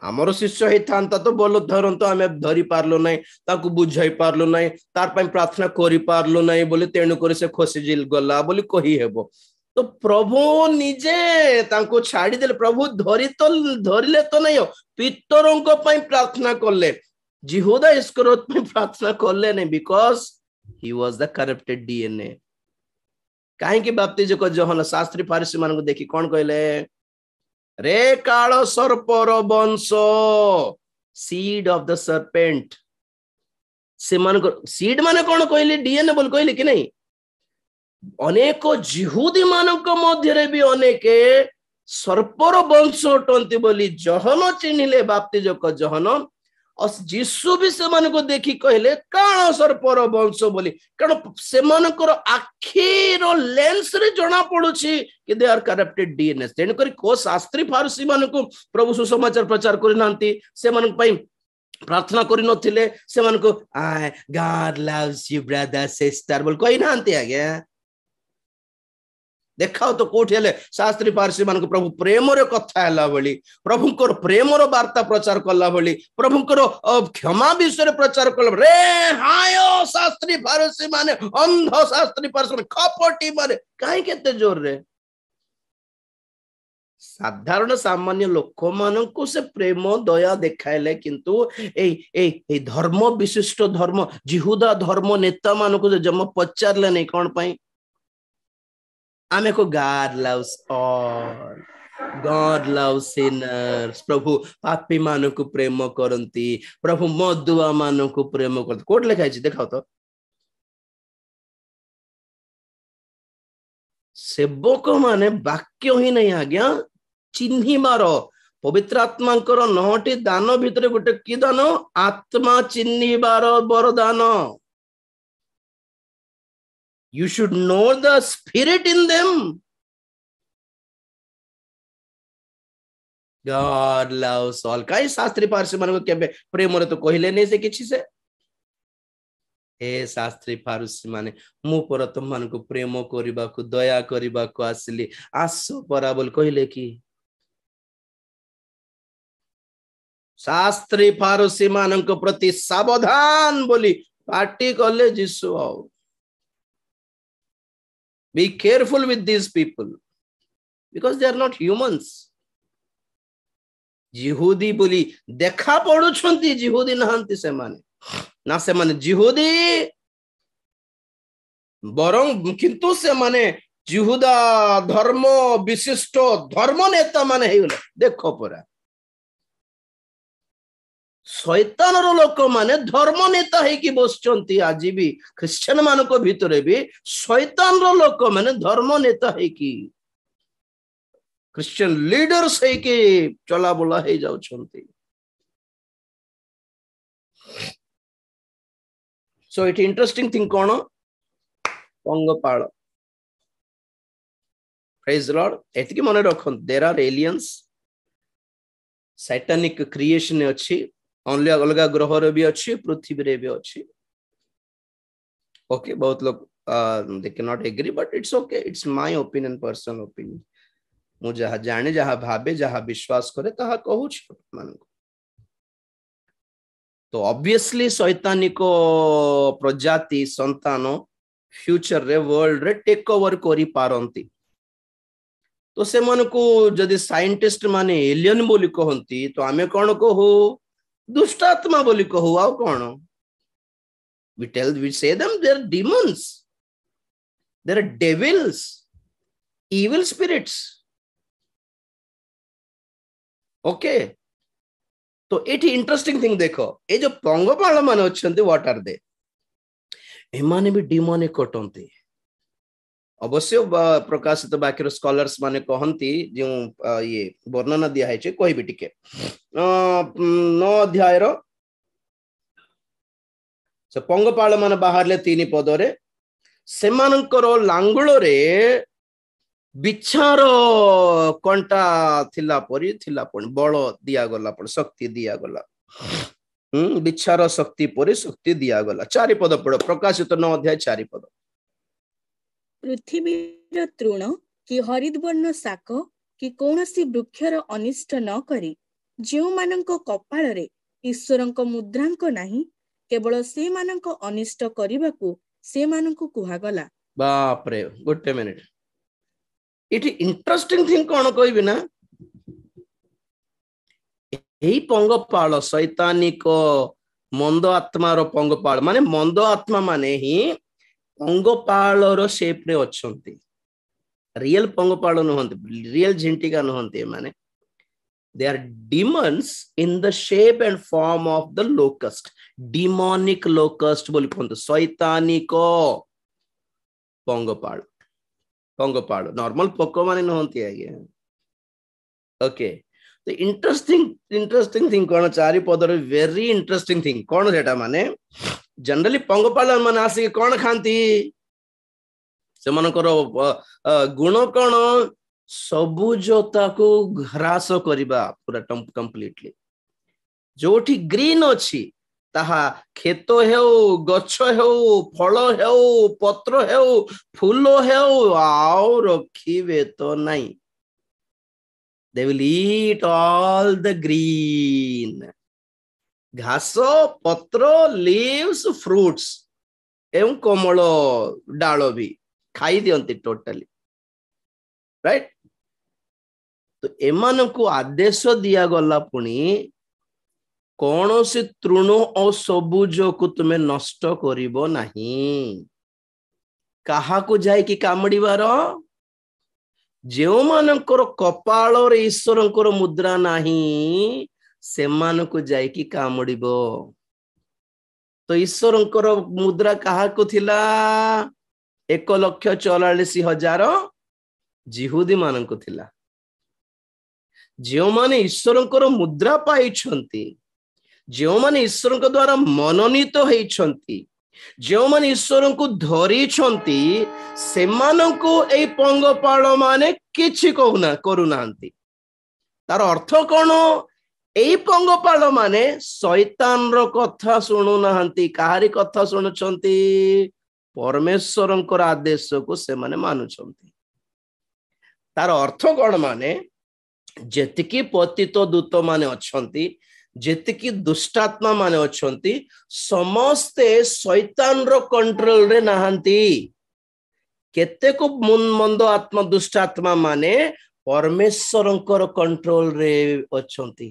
आमर शिष्य ही था तो बोल धरंतु आमे धरी पारलो नहीं ताकू बुझाई पारलो नहीं तार पय प्रार्थना करि पारलो नहीं बोले तेणु करे से खोसी जिल गला बोली कही हेबो तो प्रभु निजे तांको छाड़ी देले प्रभु धरिले तो नहीं पितरों को पय प्रार्थना करले जिहुदा इस्करियोत पय प्रार्थना करले नहीं because he was the corrupted DNA काहे कि बाप्तिज को जोहन शास्त्री फारिसी मान को देखि कोन कहले रे काल सर्पर वंश सीड ऑफ द सर्पेंट से मान को सीड माने कोन कहले डीएनए बोल कहले कि नहीं अनेक जिहुदी मानक मध्य भी अनेक सर्पर वंश अटंती बोली जहन चिन्हिले बाप्तिजक जहन जीशु भी से को देखी कहले काण सर्पर वंश बोली कारण से आखिर लेंस रे जना पड़ुछि कि दे आर करप्टेड डीएनए तेन करी को शास्त्री फारसी को प्रभु सुसमाचार प्रचार करि नांती से प्रार्थना करि नथिले से God loves you brother sister बोल कहि नांती आगे देखाओ तो कोठी हेले शास्त्री पारसी मान प्रभु प्रेम रे कथा हैला बली प्रभुकर प्रेम रो वार्ता प्रचार कला बली प्रभुकर क्षमा विषय प्रचार कला रे हायो शास्त्री पारसी माने अंध शास्त्री पारसी खपटी माने काहे केते जोर रे साधारण सामान्य लोक मानकु से प्रेम दया देखाइले किंतु ए धर्म विशिष्ट धर्म जिहुदा धर्म नेता मानकु जम पचारले नै कोन पई आमे को God loves all, God loves sinners. प्रभु पापी मानव को प्रेम करंती प्रभु मधुआ मानव को प्रेम करते कोड लिखा है देखाओ तो सेवक माने वाक्य ही नहीं आज्ञा चिन्ही मारो पवित्र आत्मा नौटी दान भितर गोटे कि दान आत्मा चिन्ही बार वरदान You should know the spirit in them. God loves all. कई शास्त्री फारसी मान को केबे प्रेम रे तो कहले नै से किछि से ए शास्त्री फारसी माने मु पर तुम मान को प्रेम करिबा को दया करिबा को आसली आसो पराबल कहले कि शास्त्री फारसी मान को प्रति सावधान बोली पार्टी कले यीशु आओ Be careful with these people because they are not humans. जिहुदी बोली देखा पड़ू छंती जिहुदी नहांती से माने ना से माने जिहुदी बरं किंतु से माने जिहुदा धर्म विशिष्ट धर्म नेता माने हे देखो परा शैतान रो लोक माने धर्म नेता है कि बसचंती आज भी क्रिश्चियन मान को भितरे भी शैतान रो लोक माने धर्म नेता है कि क्रिश्चियन लीडर्स है कि चला बोला है जाउ छंती सो इट इंटरेस्टिंग थिंग कोन पंगपाल प्रेज द लॉर्ड एतकी मने रखन there are aliens satanic creation अछि ओनली अलग ग्रह रे भी अच्छी पृथ्वी रे भी अच्छी ओके बहुत लोग they can not agree but it's okay it's my opinion personal opinion मु जहा जाने जहा भाबे जहा विश्वास करे ताहा कहू छ मान तो ऑब्वियसली शैतानिक प्रजाति संतान फ्यूचर रे वर्ल्ड रे टेक ओवर करी पारंती तो से मन को जदी साइंटिस्ट माने एलियन बोली कहंती तो आमे कोन कहू दुष्टात्मा बोली कहू आ कोन we say them they are demons they are devils evil spirits okay तो एठी इंटरेस्टिंग थिंग देखो ए जो पंगपाल मान अछंती व्हाट आर दे ए माने भी डिमोनिक कटंती अवश्य प्रकाशित वाक्यर स्कॉलर्स माने कहंती जो ये वर्णना दिया है कहबी टिके 9 अध्याय रो से पंगपाल मान बाहरले 3 पद रे सेमानकर लांगुल रे बिछार कंटा थिला परी थिला पण बळ दिया गला पण शक्ति दिया गला बिछार शक्ति परी शक्ति दिया गला 4 पद पढ़ो प्रकाशित 9 अध्याय 4 पद पृथ्वीर तृण कि हरिद्वर्ण शाक कि कौनसी वृक्षर अनिष्ट न करी जो मानक कपाल रे ईश्वरंक मुद्रांक नाही केवल से मानक अनिष्ट करिबा को से मानक कुहा गला बाप रे गोटे मिनिट इट इंटरेस्टिंग थिंग कोन कहबी ना एही पंगपाल शैतानिक मंद आत्मा रो पंगपाल माने मंद आत्मा माने ही पंगपाल रो शेप रे अछंती रियल पंगपाल नहंती रियल झिंटिका नहंती माने they are demons in the shape and form of the locust demonic locust बोली कहंतो शैतानिक पंगपाल पंगपाल नॉर्मल पोको माने नहंती आगे ओके तो इंटरेस्टिंग थिंग कौन चारि पदर वेरी इंटरेस्टिंग थिंग कौन सेटा माने जनरली पंगपाल माने आसी कौन खांती से मानकर गुण कौन सबुजता को ह्रास करबा पूरा कंप्लीटली जोठी ग्रीन अछि ताहा खेत हेउ गछ हेउ फल हेउ पत्र हेउ फूल हेउ आउ रखिबे तो नहीं they will eat all the green घास पत्र leaves fruits एवं कोमल डाल भी खाई दियंती टोटली राइट तो एमान को आदेश दिया गला पुणी कौन से तृण और सबुज को तुम्हें नष्ट करिबो नहीं कहा को जाए कि कामड़ीबार जो मानकर कपाल रे ईश्वरंकर मुद्रा नहीं से मान को जाए कि कामड़ीबो तो ईश्वरंकर मुद्रा कहा को थिला 1,44,000 जिहुदी मान को थिला जो माने ईश्वरंकर मुद्रा पाई जो माने ईश्वर द्वारा मनोनीत होइछंती जो माने ईश्वर को धरी छंती से मानं को ए पंगपाल माने किछि कहूना करूनांती तार अर्थ कोन ए पंगपाल माने शैतान रो कथा सुनु नाहंती काहारी कथा सुनुछंती परमेश्वरंकर आदेश को से माने मानुछंती तार अर्थ कोन माने जेतिकी पतित दूत माने अछंती जेतिकी दुष्टात्मा माने अछंती समस्ते शैतान रो कंट्रोल रे नाहंती केते को मंद आत्मा दुष्टात्मा माने परमेश्वरंकर कंट्रोल रे अछंती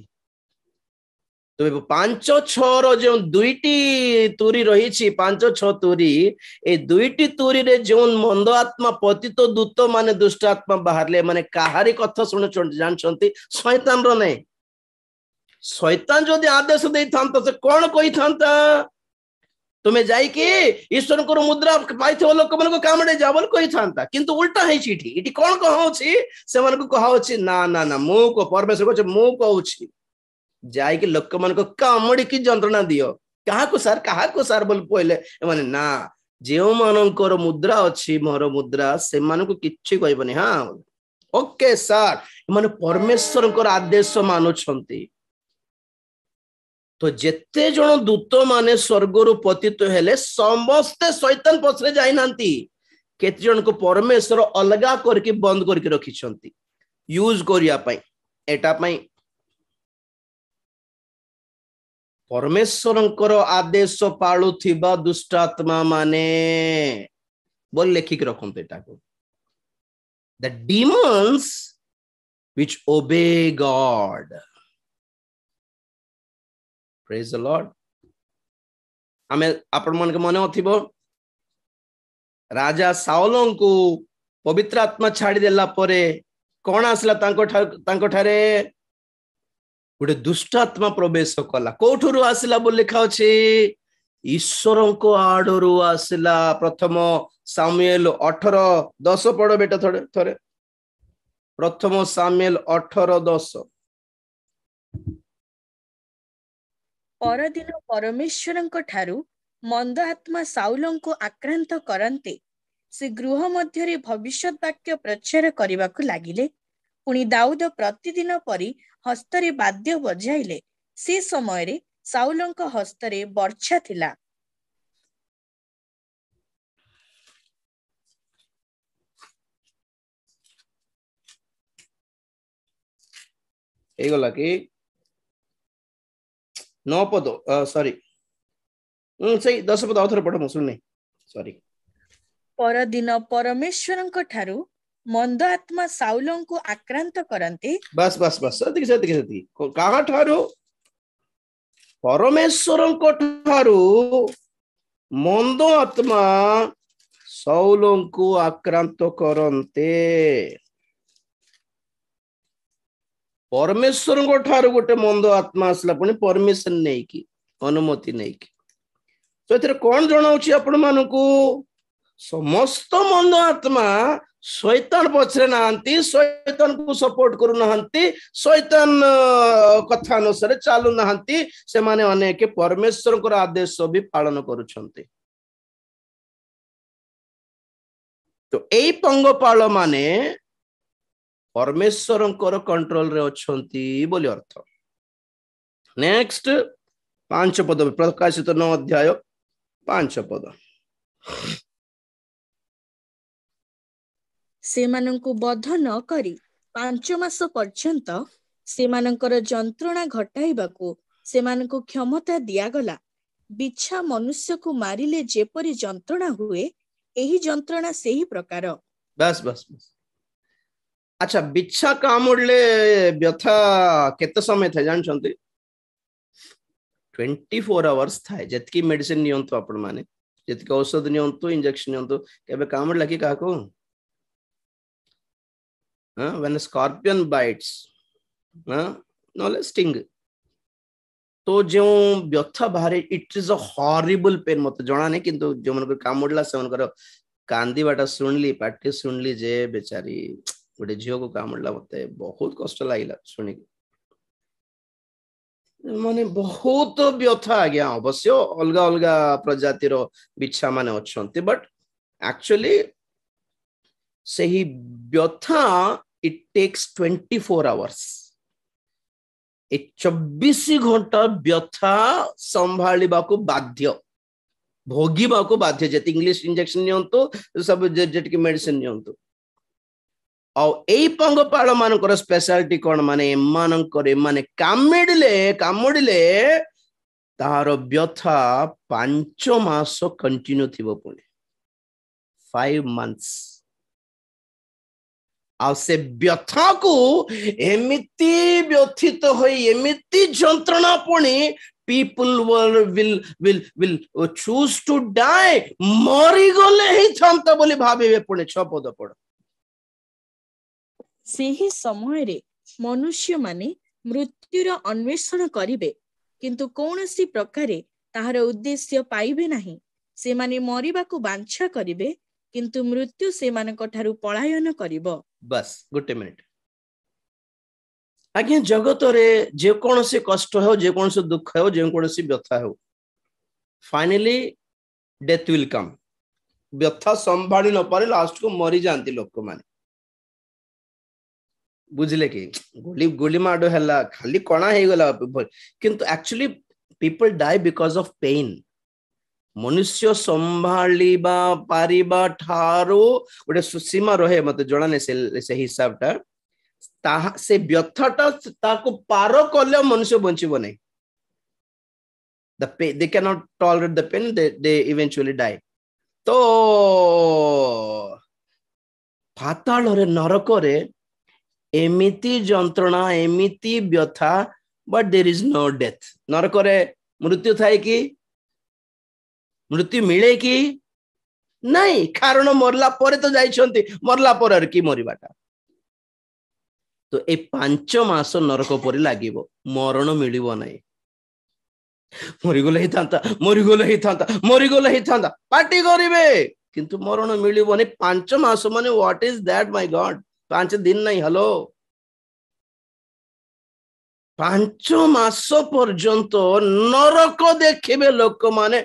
तो 5-6 रो जो दुईटी तुरी रही छी 5-6 तुरी ए दुईटी तुरी रे जो मंद आत्मा पतित दूत माने दुष्टात्मा बाहरले माने काहारी कथा सुन जानछंती शैतान रो नै शैतान जदि आदेश दे थांता से कौन कही थांता तुम्हें जाई कि ईश्वर को मुद्रा पाई थे लोक मन को कामड़े जा बोल कही थांता किंतु उल्टा है चीठी इटी कौन कहउछि से मन को कहउछि ना ना ना मु को परमेश्वर को मु कहउछि जाई कि लोक मन को कामड़ी की जंत्रणा दियो कहा को सर बोल पहिले माने ना जेउ मानकर मुद्रा अछि मोर मुद्रा से मन को किछि कहबनी हां ओके सर माने परमेश्वर को आदेश मानुछंती तो जेते जन दूत माने स्वर्ग रु पतित हेले समस्ते शैतान पछरे जाई नांती केते जन को परमेश्वर अलगा करके बंद करके रखी छंती यूज करिया पई एटा पई परमेश्वरंकर आदेश पाळुथिबा दुष्टात्मा माने बोल लेखिक रखंते एटा को the demons which obey God Praise the Lord. आमे आपण मन के मने अथिबो राजा साउलों को पवित्र आत्मा छाड़ी देला परे कोन आसला तांको ठारे गुटे दुष्ट आत्मा प्रवेश कला कोठुरु आसला बोल लिखा अछि ईश्वरन को आडरु आसला प्रथम सामुएल 18:10 पढो बेटा थोड़े प्रथम सामुएल 18:10 परदिन परमेश्वरंक ठारू मंद आत्मा साउलों को आक्रांत करन्ते से गृह मध्यरे भविष्यत वाक्य प्रचार करबाकू लागिले पुणी दाऊद प्रतिदिन परी हस्तरे वाद्य बजाइले से समय रे साउलोंक हस्तरे बर्छा थिला एगला कि 9 पद सॉरी सही 10 पद आउथरे पढ म सुन्ने सॉरी परदिन परमेश्वरंक ठारू मंद आत्मा साउलों को आक्रांत करन्ते बस सती कहा ठारू परमेश्वरंक ठारू मंद आत्मा साउलों को आक्रांत करन्ते परमेश्वर ठार गोटे मंद आत्मा आसला पुणी परमिशन नहीं की अनुमति नहीं की तो एथरे कौन जनाउछि आपण मानकू समस्त मंद आत्मा शैतान पछरे नाहंती शैतान को सपोर्ट करू नाहंती शैतान कथा अनुसार चालू नाहंती से माने अनेक परमेश्वर को आदेश भी पालन करूछंती तो एई पंगपाल माने परमेश्वर कंट्रोल रे अछंती बोली अर्थ नेक्स्ट 5 पद प्रकाशित 9 अध्याय 5 पद सेमानंकु बध न करी 5 मास पर्यंत सेमानंकर जंत्रणा घटाइबाकू सेमानंकु क्षमता दियागला बिच्छा मनुष्य को मारिले जेपरी जंत्रणा हुए एही जंत्रणा सेही प्रकार बस बस बस अच्छा बिच्छा कामुड़ले व्यथा केते समय थे जानछंती 24 आवर्स थाए जतकी मेडिसिन नियंतु आपण माने जतकी औषध नियंतु इंजेक्शन नियंतु केबे कामुड़ लगी काको when a scorpion bites नॉले स्टिंग तो जो व्यथा बाहर it is a horrible pain मत जणा नहीं किंतु जो मन को कामुड़ला से मनकर कांदी बाटा सुनली पाटी सुनली जे बेचारी गोटे झियो को कामुड़ला मते बहुत कष्ट लागिला सुनी माने बहुत व्यथा आ गया अवश्य अलग अलग प्रजातिर बिच्छा माने अछंती बट एक्चुअली सही व्यथा इट टेक्स 24 आवर्स 24 घंटा व्यथा संभाळिबा को बाध्य भोगिबा को बाध्य जे इंग्लिश इंजेक्शन नियंतो सब जेटकी मेडिसिन नियंतो और एई पंगपाल मानकर स्पेशलिटी कोन माने मानकर माने कामुडिले तार व्यथा 5 मास कंटिन्यू थिबो पुणी 5 मंथ्स आ से व्यथा को एमिति व्यथित होई एमिति जंत्रणा पुणी people will choose to die मरी गले ही थांता बोली भाबे पुणी 6 पद पड़ सेही समय रे मनुष्य माने मृत्युर अन्वेषण करिवे किंतु कोनसी प्रकारे ताहार उद्देश्य पाइबे नाही से माने मरिबा को बांछा करिवे किंतु मृत्यु से मानक ठारू पलायन करिवो बस गुटे मिनिट आज्ञा जगत रे जे कोनसी कष्ट हो जे कोनसी दुख हो जे कोनसी व्यथा हो फाइनली डेथ विल कम व्यथा संभाली न पारे लास्ट को मरी जानती लोक माने बुझले कि गोली गोली माडो हला खाली कोना हे गला किंतु actually people die because of pain मनुष्य संभालीबा पारिबा ठारो गोटे सीमा रहे मते जणा ने से हिसाबटा ता से व्यथाटा ताको पार कले मनुष्य बंचिबो नै they cannot tolerate the pain they eventually die तो पाताल रे नरक रे एमिति जंत्रणा एमिति व्यथा but there is no death नरक रे मृत्यु थाए कि मृत्यु मिले कि नहीं कारण मरला परे तो जाइछंती मरला पर कि मरिबाटा तो ए 5 मास नरक परि लागिवो मरण मिलिवो नाही मरिगले ही थांता पार्टी करिवे किंतु मरण मिलिवो नहीं 5 मास माने what is that my God 5 दिन नहीं हेलो 5 मास पर्यंत नरक देखिबे लोक माने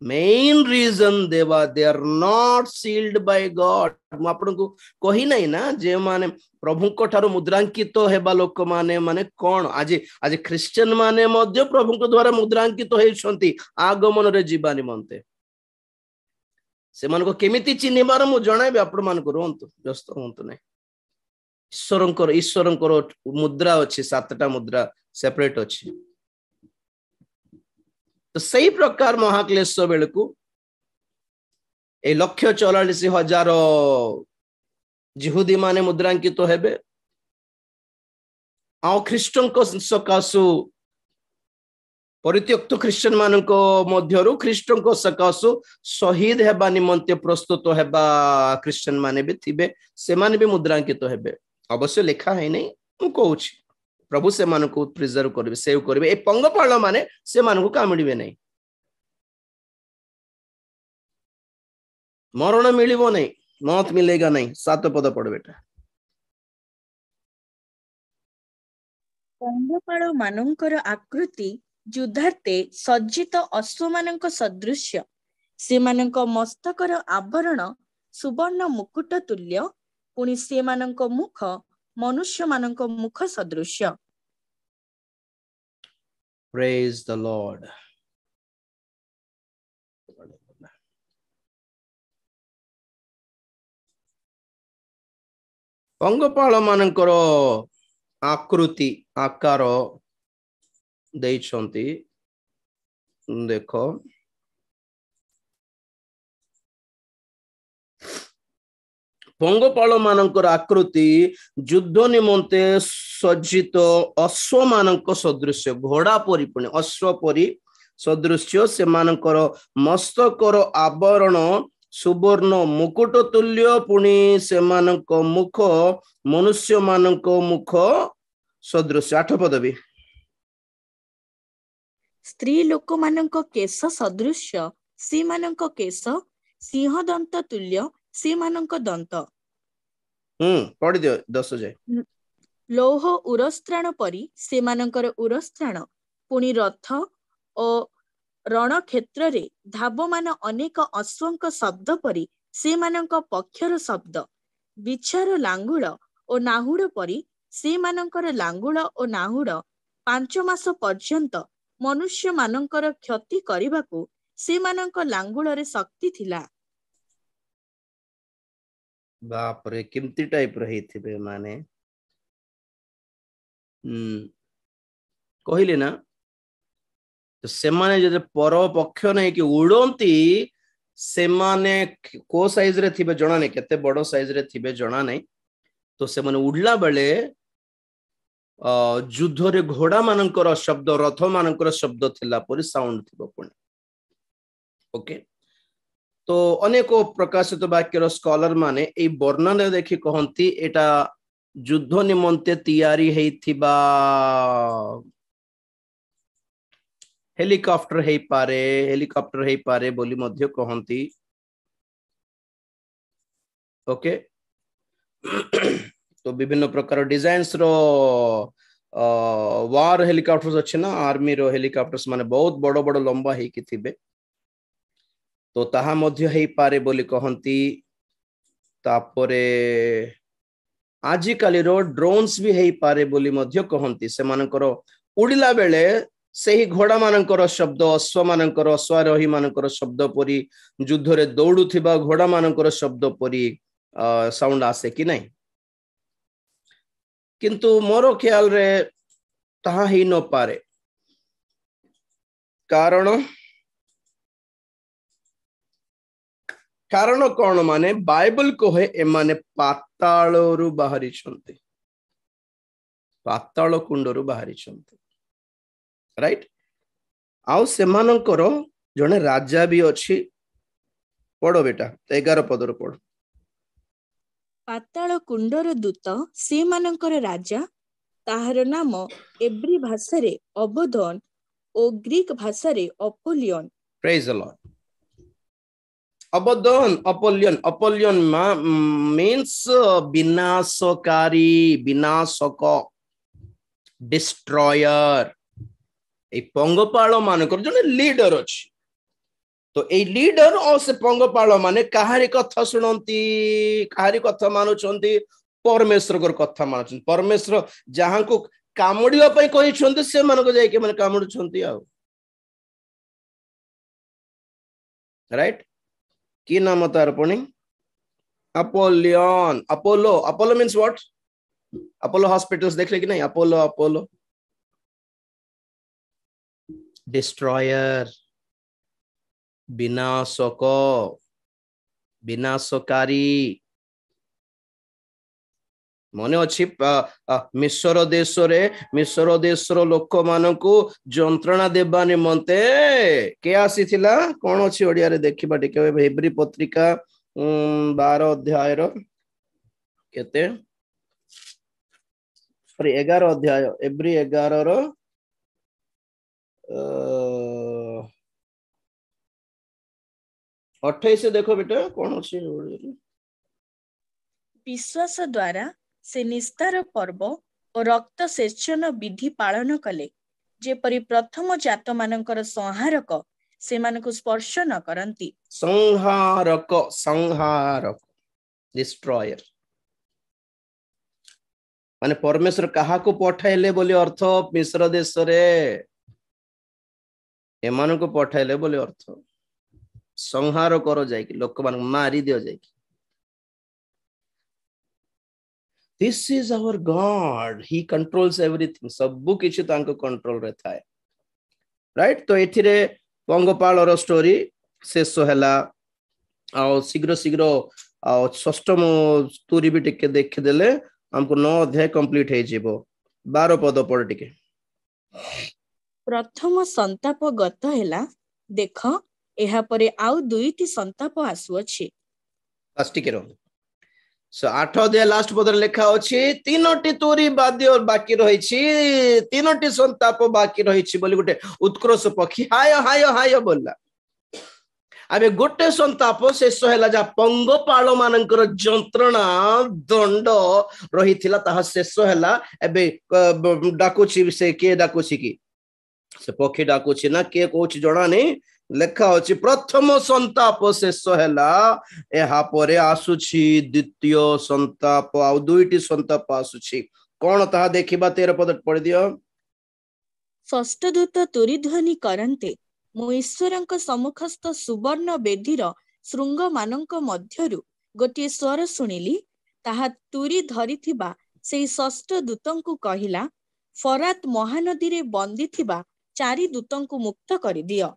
मेन रीजन देवा they are not sealed by God म आपन को कहि नहीं ना जे माने प्रभु को ठारो मुद्रांकित हेबा लोक माने माने कोन आज क्रिश्चियन माने मध्य प्रभु को द्वारा मुद्रांकित हेछंती आगमन रे जीवा निमंते से मन को केमिति चिन्हिबार मु जणाबे आपन मान को रहंतु व्यस्त होंतु नै ईश्वरंकर मुद्रा अच्छी 7टा मुद्रा सेपरेट अच्छी तो सही प्रकार महाक्लेश बेल को 1,44,000 जिहुदी माने मुद्रांकित तो हेबे आ ख्रीष्टन को सकाशु परित्यक्त ख्रीष्टन मान को मध्यरु ख्रीष्टन को सकाशु शहीद हेबा निमंते प्रस्तुत हेबा ख्रीष्टन माने भी थिबे से माने भी मुद्रांकित तो हेबे अवश्य लिखा है नहीं मु कहूछि प्रभु से मान को प्रिजर्व करबे सेव करबे ए पंगपाल माने से मान को कामड़िबे नहीं मरण मिलिबो नहीं मौत मिलेगा नहीं। 7 पद पढ़ बेटा। ପଙ୍ଗପାଳ ମାନଙ୍କର ଆକୃତି ଯୁଦ୍ଧାର୍ଥେ ସଜ୍ଜିତ ଅଶ୍ୱମାନଙ୍କ ସଦୃଶ୍ୟ, ସେମାନଙ୍କ ମସ୍ତକର ଆବରଣ ସୁବର୍ଣ୍ଣ ମୁକୁଟ ତୁଲ୍ୟ, ପୁଣି ସେମାନଙ୍କ ମୁଖ ମନୁଷ୍ୟମାନଙ୍କ ମୁଖ ସଦୃଶ୍ୟ। Praise the Lord. ପଙ୍ଗପାଳ ମାନଙ୍କର आकृति आकार ଦେଇଛନ୍ତି। ଦେଖ ପଙ୍ଗପାଳ ମାନଙ୍କର ଆକୃତି ଯୁଦ୍ଧ ନିମନ୍ତେ ସଜ୍ଜିତ ଅଶ୍ଵ ମାନଙ୍କ ସଦୃଶ୍ୟ, ଘୋଡ଼ା ପରି, ପୁଣି ଅଶ୍ଵ ପରି ସଦୃଶ୍ୟ, ସେମାନଙ୍କର ମସ୍ତକର ଆବରଣ ସୁବର୍ଣ୍ଣ ମୁକୁଟ ତୁଲ୍ୟ, ପୁଣି ସେମାନଙ୍କ ମୁଖ ମନୁଷ୍ୟ ମାନଙ୍କ ମୁଖ ସଦୃଶ୍ୟ। 8 ପଦ ବି। ସ୍ତ୍ରୀ ଲୋକମାନଙ୍କ କେଶ ସଦୃଶ୍ୟ, ସେମାନଙ୍କ କେଶ ସିଂହଦନ୍ତ ତୁଲ୍ୟ, ସେମାନଙ୍କ ଦନ୍ତ। ପଢି ଦିଅ 10 ଯାଏ। ଲୌହ ଉରସ୍ତ୍ରାଣ ପରି ସେମାନଙ୍କର ଉରସ୍ତ୍ରାଣ, ପୁଣି ରଥ ଓ ରଣକ୍ଷେତ୍ରରେ ଧାବମାନ ଅନେକ ଅଶ୍ୱଙ୍କ ଶବ୍ଦ ପରି ସେମାନଙ୍କ ପକ୍ଷର ଶବ୍ଦ, ବିଛାର ଲାଙ୍ଗୁଳ ଓ ନାହୁଡ଼ ପରି ସେମାନଙ୍କର ଲାଙ୍ଗୁଳ ଓ ନାହୁଡ଼, 5 ମାସ ପର୍ଯ୍ୟନ୍ତ ମନୁଷ୍ୟମାନଙ୍କର କ୍ଷତି କରିବାକୁ ସେମାନଙ୍କ ଲାଙ୍ଗୁଳରେ ଶକ୍ତି ଥିଲା। ବାପରେ କେମିତି ଟାଇପ ର ହେଇଥିବେ ମାନେ। କହିଲେ ନା ସେମାନେ ଯଦି ପର ପକ୍ଷ ନେଇକି ଉଡନ୍ତି, ସେମାନେ କୋ ସାଇଜ ରେ ଥିବେ ଜଣା ନାହିଁ, କେତେ ବଡ ସାଇଜ ରେ ଥିବେ ଜଣା ନାହିଁ। ତ ସେମାନେ ଉଡିଲା ବେଳେ ଯୁଦ୍ଧରେ ଘୋଡ଼ା ମାନଙ୍କର ଶବ୍ଦ, ରଥ ମାନଙ୍କର ଶବ୍ଦ ଥିଲା ପରି ସାଉଣ୍ଡ ଥିବ ପୁଣି। ଓକେ, ତ ଅନେକ ପ୍ରକାଶିତ ବାକ୍ୟର ସ୍କଲର ମାନେ এই ବର୍ଣ୍ଣନା ଦେଖି କହନ୍ତି ଏଟା ଯୁଦ୍ଧ ନିମନ୍ତେ ତିଆରି ହେଇଥିବା हेलिकॉप्टर ହେଇପାରେ ବୋଲି ମଧ୍ୟ କହନ୍ତି। ओके, तो विभिन्न प्रकार डिजाइन्स रो वार हेलिकॉप्टर्स अच्छे ना, आर्मी रो हेलिकॉप्टर्स माने बहुत बड़ बड़ लंबा ହେଇକି ଥିବେ, तो ताहा ମଧ୍ୟ ହେଇପାରେ ବୋଲି କହନ୍ତି। तापरे आजिकाली रो ड्रोन्स भी ହେଇପାରେ ବୋଲି ମଧ୍ୟ କହନ୍ତି। ସେମାନଙ୍କର ଉଡିଲା ବେଳେ ସେହି ଘୋଡ଼ା ମାନଙ୍କର ଶବ୍ଦ, ଅଶ୍ଵ ମାନଙ୍କର, ଅଶ୍ୱାରୋହୀ ମାନଙ୍କର ଶବ୍ଦ ପରି, ଯୁଦ୍ଧରେ ଦୌଡୁଥିବା ଘୋଡ଼ା ମାନଙ୍କର ଶବ୍ଦ ପରି ସାଉଣ୍ଡ ଆସେ କି ନାହିଁ? କିନ୍ତୁ ମୋର ଖ୍ୟାଲ ରେ ତାହା ହେଇ ନ ପାରେ। कारण कौन माने बाइबल कहे एमाने पाताळरू बाहरिछंती, पाताळ कुंडरू बाहरिछंती, राइट। आउ सेमानंकर जने राजा भी अछि। पढ़ो बेटा 11 पदर पढ़। पाताळ कुंडर दूत सेमानंकर राजा, ताहार नाम एब्री भाषारे अबदन ओ ग्रीक भाषारे Apollyon. Praise the Lord. Abaddon, Apollyon, Apollyon means विनाशकारी, विनाशक, डिस्ट्रॉयर। ए पंगपाळ मानकर जने लीडर अछि, तो ए लीडर और से पंगपाळ माने काहारी कथा सुनंती, काहारी कथा मानुचंती, परमेश्वर कर कथा मानुचंती। परमेश्वर जहां को कामुडिया पई कहिसंती से मानको जाय के माने कामुडुचंती आ, राइट। की नाम तार पुणी? Apollyon, Apollo. Apollo means what? Apollo hospitals देखले कि नहीं? अपोलो, अपोलो डिस्ट्रॉयर, विनाशक, विनाशकारी। मने अच्छी मिश्र देशर लोक मानकु जंत्रणा देबा निमंते के आसी थिला? कोन अछि ओडिया रे देखिबा टिके? हेब्री पत्रिका 12 अध्याय रो केते, सॉरी 11 अध्याय, एब्री 11 रो 28 देखो बेटा, कोन अछि? विश्वास द्वारा से निस्तार पर्व और रक्त सेचन विधि पालन कले जेपरि प्रथम जात मानकर संहारक सेमानकु स्पर्श न करंती। संहारक डिस्ट्रॉयर माने परमेश्वर कहा को पठाइले बोली अर्थ मिश्र देश रे एमान को पठाइले बोली अर्थ संहार करो जाइकी लोक मान मारी दियो जाइकी। This is our God. He controls everything. सबु किछि तांको कंट्रोल रे थाए राइट। तो एथिरे पंगपाल रो स्टोरी शेष हैला आ शीघ्र शीघ्र आ षष्ठम तुरी भी टिके देख देले हमको 9 अध्याय कंप्लीट हे जेबो। 12 पद पढ़ टिके। प्रथम संताप गत हैला देख एहा परे आउ दुईटी संताप आसु अछि। बस टिके रहो। सो 8 अध्याय लास्ट पद लेखा अछि 3टी तुरी बाद्य बाकी रही छी 3टी संताप बाकी रही छी बोली गुटे उत्कृष्ट पक्षी हाय हाय हाय बोलला। आबे गोटे संताप शेष हैला जा पंगपाल मानकर जंत्रणा दंड रहिथिला ताहा शेष हैला। एबे डाकुची से के डाकुची की से पक्षी डाकुची ना के कोच जणा नहीं लेखा अछि प्रथम संताप शेष हैला एहा परे आसुछि द्वितीय संताप आ दुईटी संताप आसुछि कोन ताहा देखिबा 13 पद पढ़ दियो। षष्ठ दूत तुरी ध्वनि करन्ते मु ईश्वरଙ୍କ सम्मुखस्थ सुवर्ण बेदीर शृंग मानଙ୍କ मध्यरु गोटे स्वर सुनिली ताहा तुरी धरिथिबा सेई षष्ठ दूतଙ୍କୁ कहिला फरात महानदी रे बंदी थिबा 4 दूतଙ୍କୁ मुक्त करि दियो।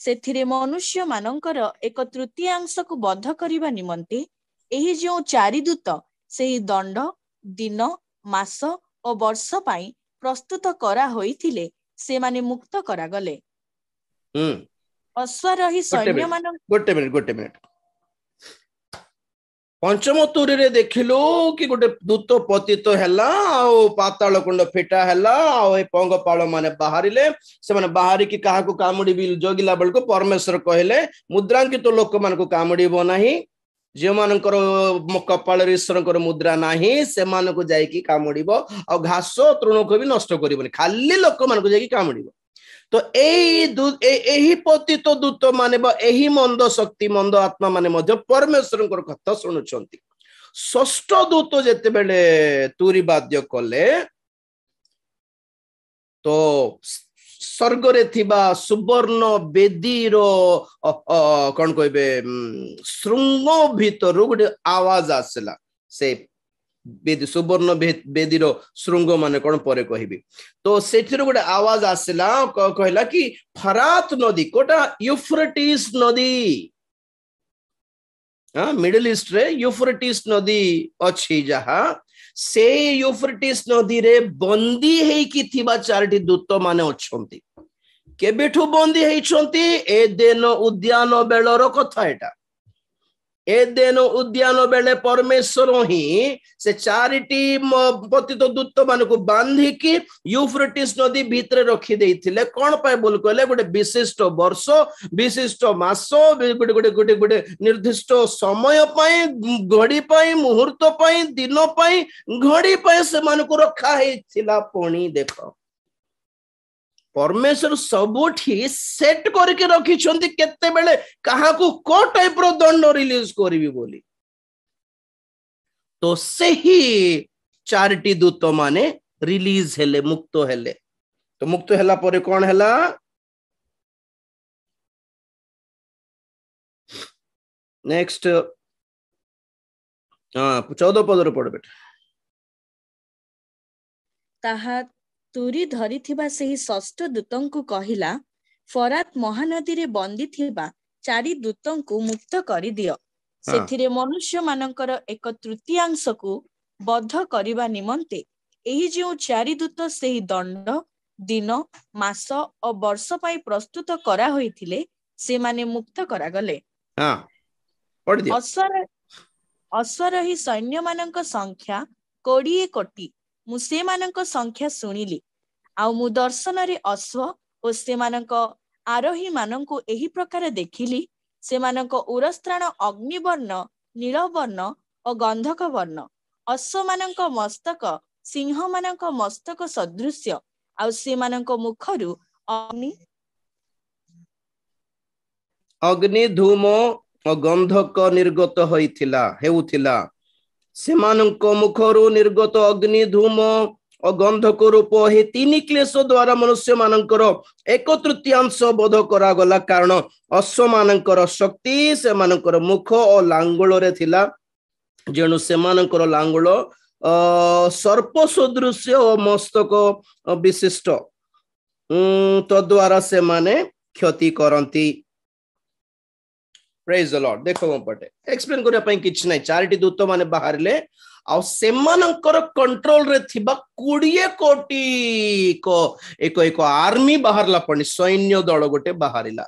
सेथिरे मनुष्य मानकर 1/3 को बद्ध करिबा निमंते एही जो 4 दूत सेही दंड दिन मास और वर्ष पाई प्रस्तुत करा होइथिले से माने मुक्त करा गले। अश्वारोही सैन्य मान गोटे मिनिट पंचम तुरी रे देखिलु कि गोटे दूत पतित हैला आ पाताल कुंड फिटा हैला आ ए पंगपाल माने बाहरिले से माने बाहरी की काहा को कामुडी बिल जोगिला बेल को परमेश्वर कहले मुद्रांकित लोक मान को कामुडीबो नाही जे मानकर कपाल ईश्वरकर मुद्रा नाही से मान को जाई की कामुडीबो आ घास तृण को भी नष्ट करिबोनी खाली लोक मान को जाई की कामुडीबो। तो एही पतित दूत माने बा एही मंद शक्ति मंद आत्मा माने मध्य परमेश्वरकर कथा सुनुचंती। षष्ठ दूत जेते बेले तुरी वाद्य कले तो स्वर्ग रे थिबा सुवर्ण बेदीर कोन कहबे शृंग भीतर गोटे आवाज आसला से बेदी सुवर्ण बेदीर शृंग माने कोन परे कहबी तो सेथिर गोटे आवाज आसला कहला कि फरात नदी कोटा यूफ्रेटिस नदी मिडिल ईस्ट रे यूफ्रेटिस नदी अछि जहा से यूफ्रेटिस नदी रे बंदी हेई कि थिबा 4टी दूत माने अछंती। केबेठु बंदी हेइछंती एदेन उद्यान बेलर कथा एटा। एदेन उद्यान बेले परमेश्वर ही से 4टी पतित दूत मान को बांधी की यूफ्रेटिस नदी भीतर रखी देइथिले कोन पाए बोल कहले गोटे विशिष्ट वर्ष विशिष्ट मास गोटे गोटे गोटे गोटे निर्दिष्ट समय पाए घड़ी पाए मुहूर्त पाए दिन पाए घड़ी पाए से मान को रखा हेइथिला। पुणी देखो परमेश्वर सबुठी सेट करके रखी केते बेले कहा को को टाइप रो दंड रिलीज करिवि बोली तो सही 4टी दूत माने रिलीज हेले मुक्त हेले। तो मुक्त हैला परे कोन हैला नेक्स्ट 14 पद रो पढ़ बेटा। ताहा तुरी धरिथिबा सेही षष्ठ दूतଙ୍କୁ कहिला फरात महानदी रे बंदी थिबा 4 दूतଙ୍କୁ मुक्त करि दियो। सेथिरे मनुष्य मानकर 1/3 को बद्ध करिबा निमंते एही जो 4 दूत सेही दंड दिन मास और वर्ष पाई प्रस्तुत करा होइथिले से माने मुक्त करा गले। पढ़ दियो। अश्वारोही सैन्य मानक संख्या 20 कोटी मु से मानक संख्या सुनिली आ मु दर्शन रे अश्व और से मानक आरोही मानक एही प्रकार देखिली से मानक उरस्त्राण अग्निवर्ण ନୀଳବର୍ଣ୍ଣ ଓ ଗନ୍ଧକ ବର୍ଣ୍ଣ। ଅଶ୍ୱମାନଙ୍କ ମସ୍ତକ ସିଂହମାନଙ୍କ ମସ୍ତକ ସଦୃଶ୍ୟ, ଆଉ ସେମାନଙ୍କ ମୁଖରୁ ଅଗ୍ନି ଧୂମ ଓ ଗନ୍ଧକ ନିର୍ଗତ ହେଉଥିଲା। ସେମାନଙ୍କ ମୁଖରୁ ନିର୍ଗତ ଅଗ୍ନି ଧୂମ ଓ ଗନ୍ଧକ ରୂପ ଏହି ତିନି କ୍ଲେଶ ଦ୍ୱାରା ମନୁଷ୍ୟ ମାନଙ୍କର 1/3 ବୋଧ କରାଗଲା, କାରଣ ଅଶ୍ୱମାନଙ୍କର ଶକ୍ତି ସେମାନଙ୍କର ମୁଖ ଓ ଲାଙ୍ଗୁଳରେ ଥିଲା, ଯେଣୁ ସେମାନଙ୍କର ଲାଙ୍ଗୁଳ ସର୍ପ ସଦୃଶ୍ୟ ଓ ମସ୍ତକ ବିଶିଷ୍ଟ, ତଦ୍ୱାରା ସେମାନେ କ୍ଷତି କରନ୍ତି। ପ୍ରେଜ୍ ଦ ଲର୍ଡ। ଦେଖ ମୋ ପଟେ ଏକ୍ସପ୍ଲେନ କରିବା ପାଇଁ କିଛି ନାହିଁ। 4ଟି ଦୂତ ମାନେ ବାହାରିଲେ, ଆଉ ସେମାନଙ୍କର କଣ୍ଟ୍ରୋଲରେ ଥିବା 20 କୋଟି ଏକ ଆର୍ମି ବାହାରିଲା, ପୁଣି ସୈନ୍ୟ ଦଳ ଗୋଟେ ବାହାରିଲା।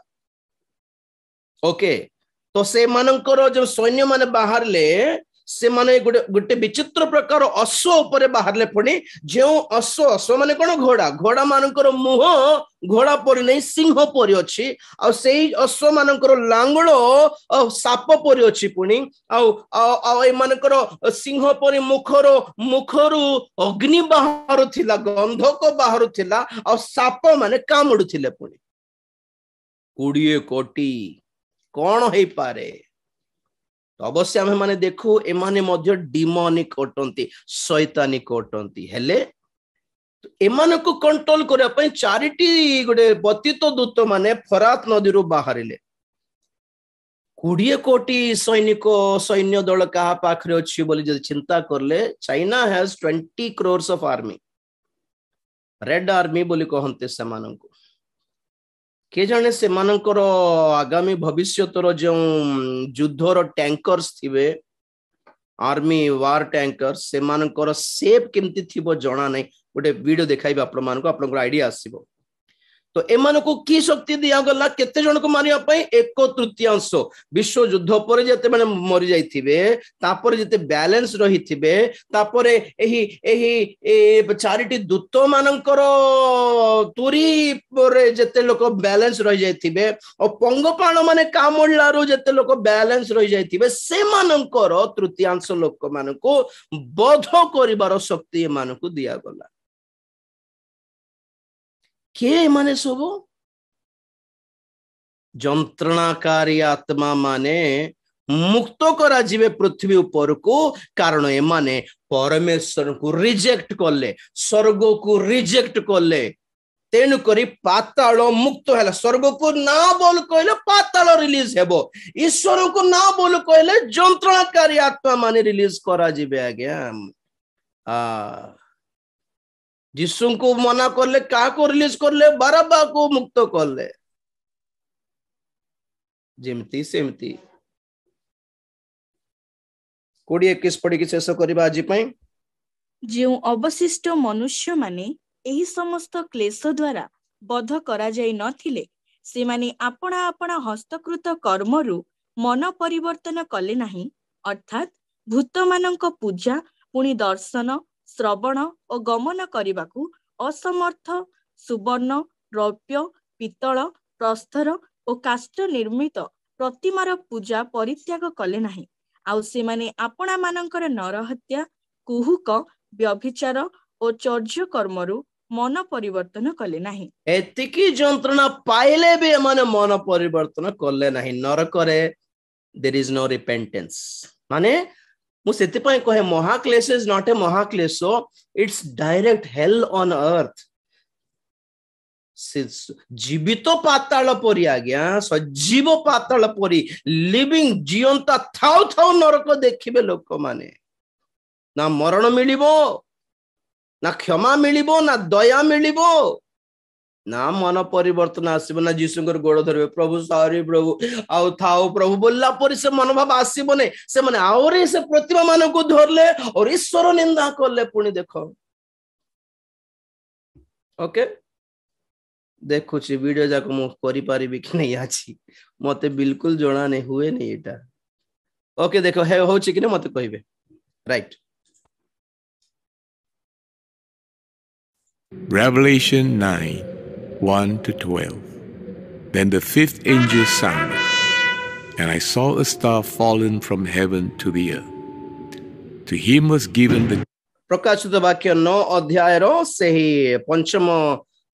ଓକେ, ତ ସେମାନଙ୍କର ଯୋଉ ସୈନ୍ୟ ମାନେ ବାହାରିଲେ, ସେମାନେ ଗୋଟେ ବିଚିତ୍ର ପ୍ରକାର ଅଶ୍ଵ ଉପରେ ବାହାରିଲେ। ପୁଣି ଯେଉଁ ଅଶ୍ଵ ମାନେ କଣ? ଘୋଡା ମାନଙ୍କର ମୁହଁ ଘୋଡା ପରି ନାହିଁ, ସିଂହ ପରି ଅଛି, ଆଉ ସେଇ ଅଶ୍ଵ ମାନଙ୍କର ଲାଙ୍ଗୁଳ ସାପ ପରି ଅଛି। ପୁଣି ଆଉ ଏମାନଙ୍କର ସିଂହ ପରି ମୁଖରୁ ଅଗ୍ନି ବାହାରୁଥିଲା, ଗନ୍ଧକ ବାହାରୁଥିଲା, ଆଉ ସାପ ମାନେ କାମୁଡୁଥିଲେ। ପୁଣି 20 କୋଟି କଣ ହେଇପାରେ? ଅବଶ୍ୟ ଆମେ ମାନେ ଦେଖୁ ଏମାନେ ମଧ୍ୟ ଡିମୋନିକ ଅଟନ୍ତି, ଶୈତାନିକ ଅଟନ୍ତି। ହେଲେ ଏମାନଙ୍କୁ କଣ୍ଟ୍ରୋଲ କରିବା ପାଇଁ 4ଟି ଗୋଟେ ପତିତ ଦୂତ ମାନେ ଫରାତ ନଦୀରୁ ବାହାରିଲେ। 20 କୋଟି ସୈନ୍ୟ ଦଳ କାହା ପାଖରେ ଅଛି ବୋଲି ଯଦି ଚିନ୍ତା କଲେ, China has 20 crores of army, red army ବୋଲି କହନ୍ତି ସେମାନଙ୍କୁ। କେ ଜାଣେ ସେମାନଙ୍କର ଆଗାମୀ ଭବିଷ୍ୟତର ଯେଉଁ ଯୁଦ୍ଧର ଟ୍ୟାଙ୍କର୍ସ ଥିବେ, ଆର୍ମି ୱାର ଟ୍ୟାଙ୍କର୍ସ, ସେମାନଙ୍କର ସେପ୍ କେମିତି ଥିବ ଜଣା ନାହିଁ। ଗୋଟେ ଭିଡିଓ ଦେଖାଇବି ଆପଣମାନଙ୍କୁ, ଆପଣଙ୍କର ଆଇଡିଆ ଆସିବ। ତ ଏମାନଙ୍କୁ କି ଶକ୍ତି ଦିଆଗଲା କେତେ ଜଣକୁ ମାରିବା ପାଇଁ? 1/3। ବିଶ୍ୱ ଯୁଦ୍ଧ ପରେ ଯେତେବେଳେ ମରି ଯାଇଥିବେ, ତାପରେ ଯେତେ ବ୍ୟାଲେନ୍ସ ରହିଥିବେ, ତାପରେ ଏହି 4ଟି ଦୂତ ମାନଙ୍କର ତୁରୀରେ ଯେତେ ଲୋକ ବ୍ୟାଲେନ୍ସ ରହିଯାଇଥିବେ, ଆଉ ପଙ୍ଗପାଳ ମାନେ କାମୁଡିଲାରୁ ଯେତେ ଲୋକ ବ୍ୟାଲେନ୍ସ ରହିଯାଇଥିବେ, ସେମାନଙ୍କର 1/3 ଲୋକମାନଙ୍କୁ ବଧ କରିବାର ଶକ୍ତି ଏମାନଙ୍କୁ ଦିଆଗଲା। କିଏ ଏମାନେ ସବୁ? ଯନ୍ତ୍ରଣାକାରୀ ଆତ୍ମା ମାନେ ମୁକ୍ତ କରାଯିବେ ପୃଥିବୀ ଉପରକୁ, କାରଣ ଏମାନେ ପରମେଶ୍ୱରଙ୍କୁ ରିଜେକ୍ଟ କଲେ, ସ୍ୱର୍ଗକୁ ରିଜେକ୍ଟ କଲେ। ତେଣୁକରି ପାତାଳ ମୁକ୍ତ ହେଲା। ସ୍ୱର୍ଗକୁ ନା ବୋଲ କହିଲେ ପାତାଳ ରିଲିଜ ହେବ, ଈଶ୍ୱରଙ୍କୁ ନା ବୋଲ କହିଲେ ଯନ୍ତ୍ରଣାକାରୀ ଆତ୍ମା ମାନେ ରିଲିଜ କରାଯିବେ। ଆଜ୍ଞା, ଯୀଶୁଙ୍କୁ ମନା କଲେ, କାହାକୁ ରିଲିଜ କଲେ? ବାରବାକୁ ମୁକ୍ତ କଲେ। ଯେମିତି ସେମିତି 20-21 ପଢିକି ଶେଷ କରିବା ଆଜି ପାଇଁ। ଯେଉଁ ଅବଶିଷ୍ଟ ମନୁଷ୍ୟମାନେ ଏହି ସମସ୍ତ କ୍ଲେଶ ଦ୍ୱାରା ବଧ କରାଯାଇ ନଥିଲେ, ସେମାନେ ଆପଣା ଆପଣା ହସ୍ତକୃତ କର୍ମରୁ ମନ ପରିବର୍ତ୍ତନ କଲେ ନାହିଁ, ଅର୍ଥାତ୍ ଭୂତମାନଙ୍କ ପୂଜା, ପୁଣି ଦର୍ଶନ, ଶ୍ରବଣ ଓ ଗମନ କରିବାକୁ ଅସମର୍ଥ, ସୁବର୍ଣ୍ଣ, ରୌପ୍ୟ, ପିତ୍ତଳ, ପ୍ରସ୍ତର ଓ କାଷ୍ଠ ନିର୍ମିତ ପ୍ରତିମାର ପୂଜା ପରିତ୍ୟାଗ କଲେ ନାହିଁ, ଆଉ ସେମାନେ ଆପଣା ମାନଙ୍କର ନରହତ୍ୟା, କୁହୁକ, ବ୍ୟଭିଚାର ଓ ଚର୍ଯ୍ୟ କର୍ମରୁ ମନ ପରିବର୍ତ୍ତନ କଲେ ନାହିଁ। ଏତିକି ଯନ୍ତ୍ରଣା ପାଇଲେ ବି ଏମାନେ ମନ ପରିବର୍ତ୍ତନ କଲେ ନାହିଁ। ନରକରେ there is no repentance। ମାନେ ମୁଁ ସେଥିପାଇଁ କହେ ମହାକ୍ଲେଶ is not a ମହାକ୍ଲେଶ, it's direct hell on earth। ଜୀବିତ ପାତାଳ ପରି, ଆଜ୍ଞା, ସଜୀବ ପାତାଳ ପରି, ଲିଭିଂ, ଜିଅନ୍ତା ଥାଉ ଥାଉ ନରକ ଦେଖିବେ ଲୋକମାନେ। ନା ମରଣ ମିଳିବ, ନା କ୍ଷମା ମିଳିବ, ନା ଦୟା ମିଳିବ, ନା ମନ ପରିବର୍ତ୍ତନ ଆସିବ, ନା ଯୀଶୁଙ୍କର ଗୋଡ ଧରିବେ, ପ୍ରଭୁ ସରି ପ୍ରଭୁ, ଆଉ ଥାଉ ପ୍ରଭୁ ବୋଲିଲା ପରେ ସେ ମନୋଭାବ ଆସିବ ନାହିଁ। ସେମାନେ ଆହୁରି ସେ ପ୍ରତିମା ମାନଙ୍କୁ ଧରିଲେ ଆଉ ଈଶ୍ୱର ନିନ୍ଦା କଲେ। ପୁଣି ଦେଖ, ଓକେ, ଦେଖୁଛି ଭିଡିଓ ଯାକ ମୁଁ କରିପାରିବି କି ନାହିଁ ଆଜି, ମତେ ବିଲକୁଲ ଜଣା ନାହିଁ, ହୁଏନି ଏଇଟା। ଓକେ, ଦେଖ ହଉଛି କି ନା ମତେ କହିବେ। Right, Revelation 9:1-12. Then the fifth angel sounded, And I saw a star fallen from heaven to the earth. To him was given the प्रकाशित वाक्य 9 अध्याय रो सही पंचम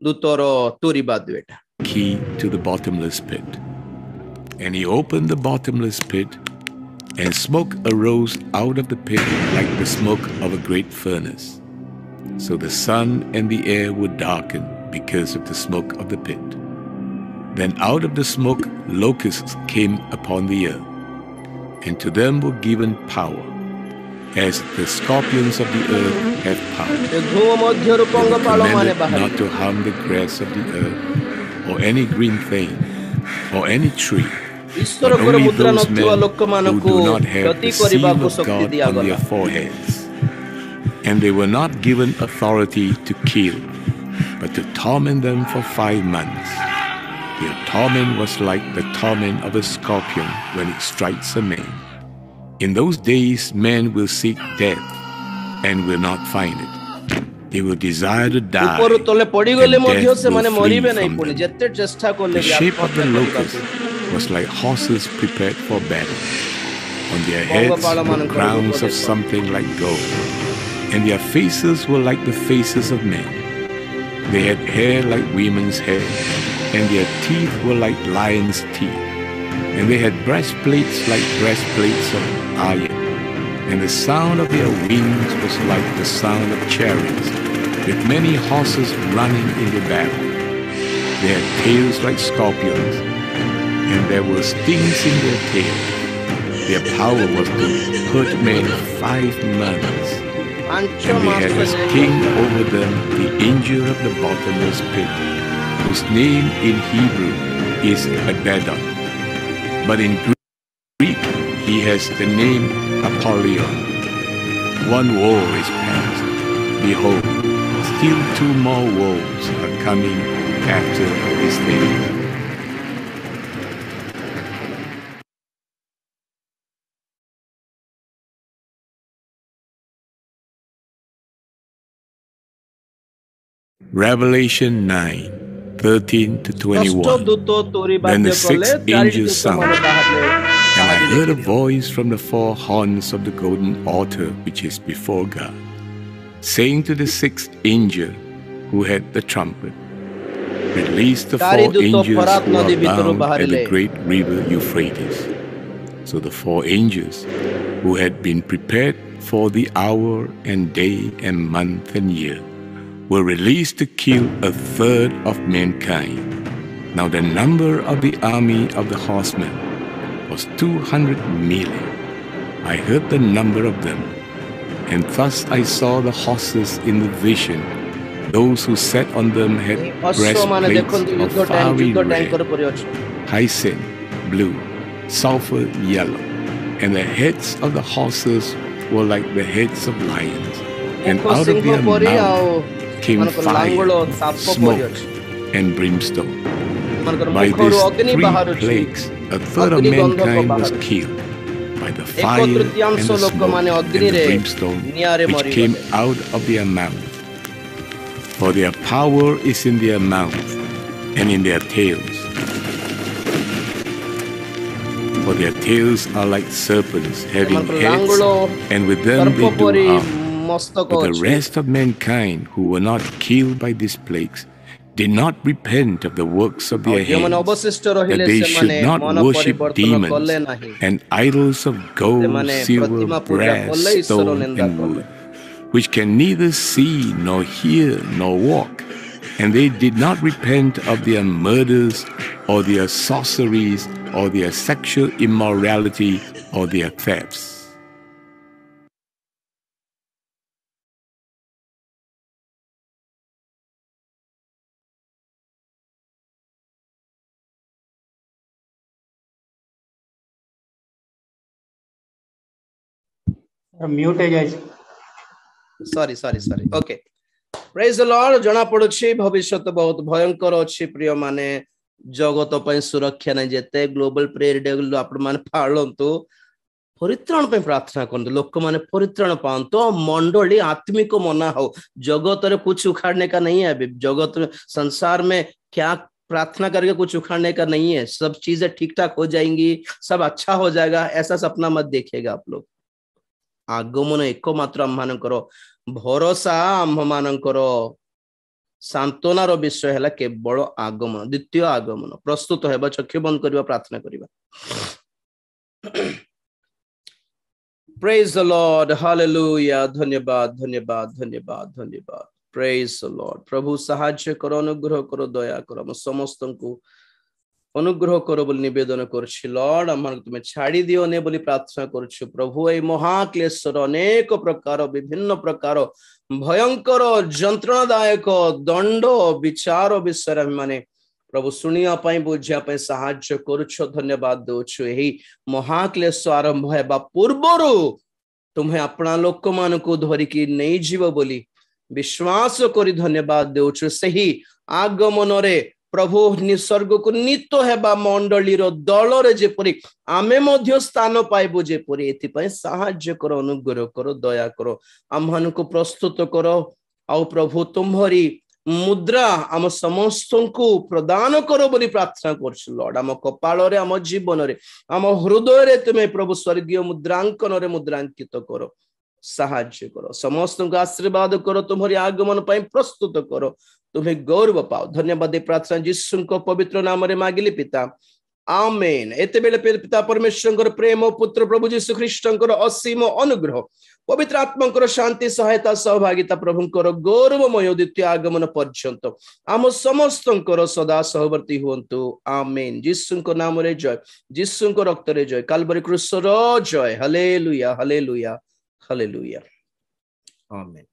दूतर तुरी बादुएटा key to the bottomless pit. And he opened the bottomless pit, and smoke arose out of the pit like the smoke of a great furnace. So the sun and the air were darkened because of the smoke of the pit. Then out of the smoke locusts came upon the earth, and to them were given power, as the scorpions of the earth have power. They were commanded not to harm the grass of the earth, or any green thing, or any tree, but only those men who do not have the seal of God on their foreheads. And they were not given authority to kill, but to torment them for 5 months. Their torment was like the torment of a scorpion when it strikes a man. In those days men will seek death and will not find it. They will desire to die, and death will flee from them. The shape of the locust was like horses prepared for battle. On their heads were crowns of something like gold, and their faces were like the faces of men. They had hair like women's hair, and their teeth were like lions' teeth. And they had breastplates like breastplates of iron. And the sound of their wings was like the sound of chariots, with many horses running in the battle. They had tails like scorpions, and there were stings in their tails. Their power was to hurt men 5 months. And they had as king over them the angel of the bottomless pit, whose name in Hebrew is Abaddon, but in Greek he has the name Apollyon. One war is past. Behold, still 2 more wars are coming after this day. Revelation 9:13 to 21. Then the 6th angel sounded, and I heard a voice from the 4 horns of the golden altar which is before God, saying to the 6th angel who had the trumpet, release the 4 angels who are bound at the great river Euphrates. So the 4 angels who had been prepared for the hour and day and month and year were released to kill 1/3 of mankind. Now the number of the army of the horsemen was 200 million. I heard the number of them, and thus I saw the horses in the vision. Those who sat on them had breastplates of fiery red, hyacinth blue, sulfur yellow, and the heads of the horses were like the heads of lions, and out of their mouth came fire, smoke, and brimstone. By these 3 plagues, 1/3 of mankind was killed, by the fire and the smoke and the brimstone which came out of their mouth. For their power is in their mouth and in their tails. For their tails are like serpents having heads, and with them they do harm. But the rest of mankind who were not killed by these plagues did not repent of the works of their hands, that they should not worship demons and idols of gold, silver, brass, stone, and wood, which can neither see nor hear nor walk. And they did not repent of their murders or their sorceries or their sexual immorality or their thefts. Mute है जाए sorry okay praise the Lord जना पडुछि भविष्य तो बहुत भयंकर अछि प्रिय माने जगत पय सुरक्षा नै जेते ग्लोबल प्रेयर डे आपण माने पाळंतु परित्राण पे प्रार्थना करते लोक माने परित्राण पांतो मंडली आत्मिक मना हो जगत रे कुछ उखाड़ने का नहीं है अभी जगत संसार में क्या प्रार्थना करके कुछ उखाड़ने का नहीं है, सब चीजें ठीक ठाक हो जाएंगी, सब अच्छा हो जाएगा, ऐसा सपना मत देखिएगा आप लोग। आगमन एकमात्र आमମାନଙ୍କର भरोसा, आमମାନଙ୍କର सांत्वनार विषय है केवल आगमन, द्वितीय आगमन। प्रस्तुत है, चक्षु बंद करवा, प्रार्थना करवा। Praise the Lord, hallelujah, धन्यवाद धन्यवाद धन्यवाद धन्यवाद। Praise the Lord। प्रभु साहाय्य करो, अनुग्रह करो, दया करो, हम समस्त को अनुग्रह करो बोली निवेदन करछि। लॉर्ड आम तुम छाड़ी दियो ने बोली प्रार्थना करछु। प्रभु ए महाक्लेशर अनेक प्रकार विभिन्न प्रकार भयंकर जंत्रणादायक दंड विचार विषय माने प्रभु सुनिया पाई बुझिया पाई साहाय्य करुछ। धन्यवाद दउछु। एही महाक्लेश आरंभ हेबा पूर्वरु तुम्हें अपना लोक मान को धरिकी नहीं जीव बोली विश्वास करी धन्यवाद देउछु। सही आगमन रे प्रभु निसर्ग को नित हेबा मंडली रो दल रे जेपरि आमे मध्य स्थान पाइबो जेपरि एथिपय साहाय्य करो, अनुग्रह करो, दया करो, आमहन को प्रस्तुत करो। आउ प्रभु तुम्हारी मुद्रा आम समस्त को प्रदान करो बोली प्रार्थना करछु। लॉर्ड आम कपाल रे, आम जीवन रे, आम हृदय रे तुम्हें प्रभु स्वर्गीय मुद्रांकन रे मुद्रांकित करो, साहाय्य करो, समस्त को आशीर्वाद करो, तुम्हारी आगमन पाई प्रस्तुत करो, तुम्हें गौरव पाओ। धन्यवाद प्रार्थना यीशु को पवित्र नाम रे मागिली पिता, आमेन। एते बेले पिता परमेश्वर प्रेम पुत्र प्रभु यीशु ख्रीष्टंकर असीम अनुग्रह, पवित्र आत्मा शांति सहायता सहभागिता प्रभुंकर गौरवमय द्वितीय आगमन पर्यंत आम समस्त सदा सहवर्ती हुंतु। आमेन। यीशु नाम रे जय, यीशु रक्त रे जय, काल्वरी क्रूस रो जय। Hallelujah hallelujah hallelujah. आमेन।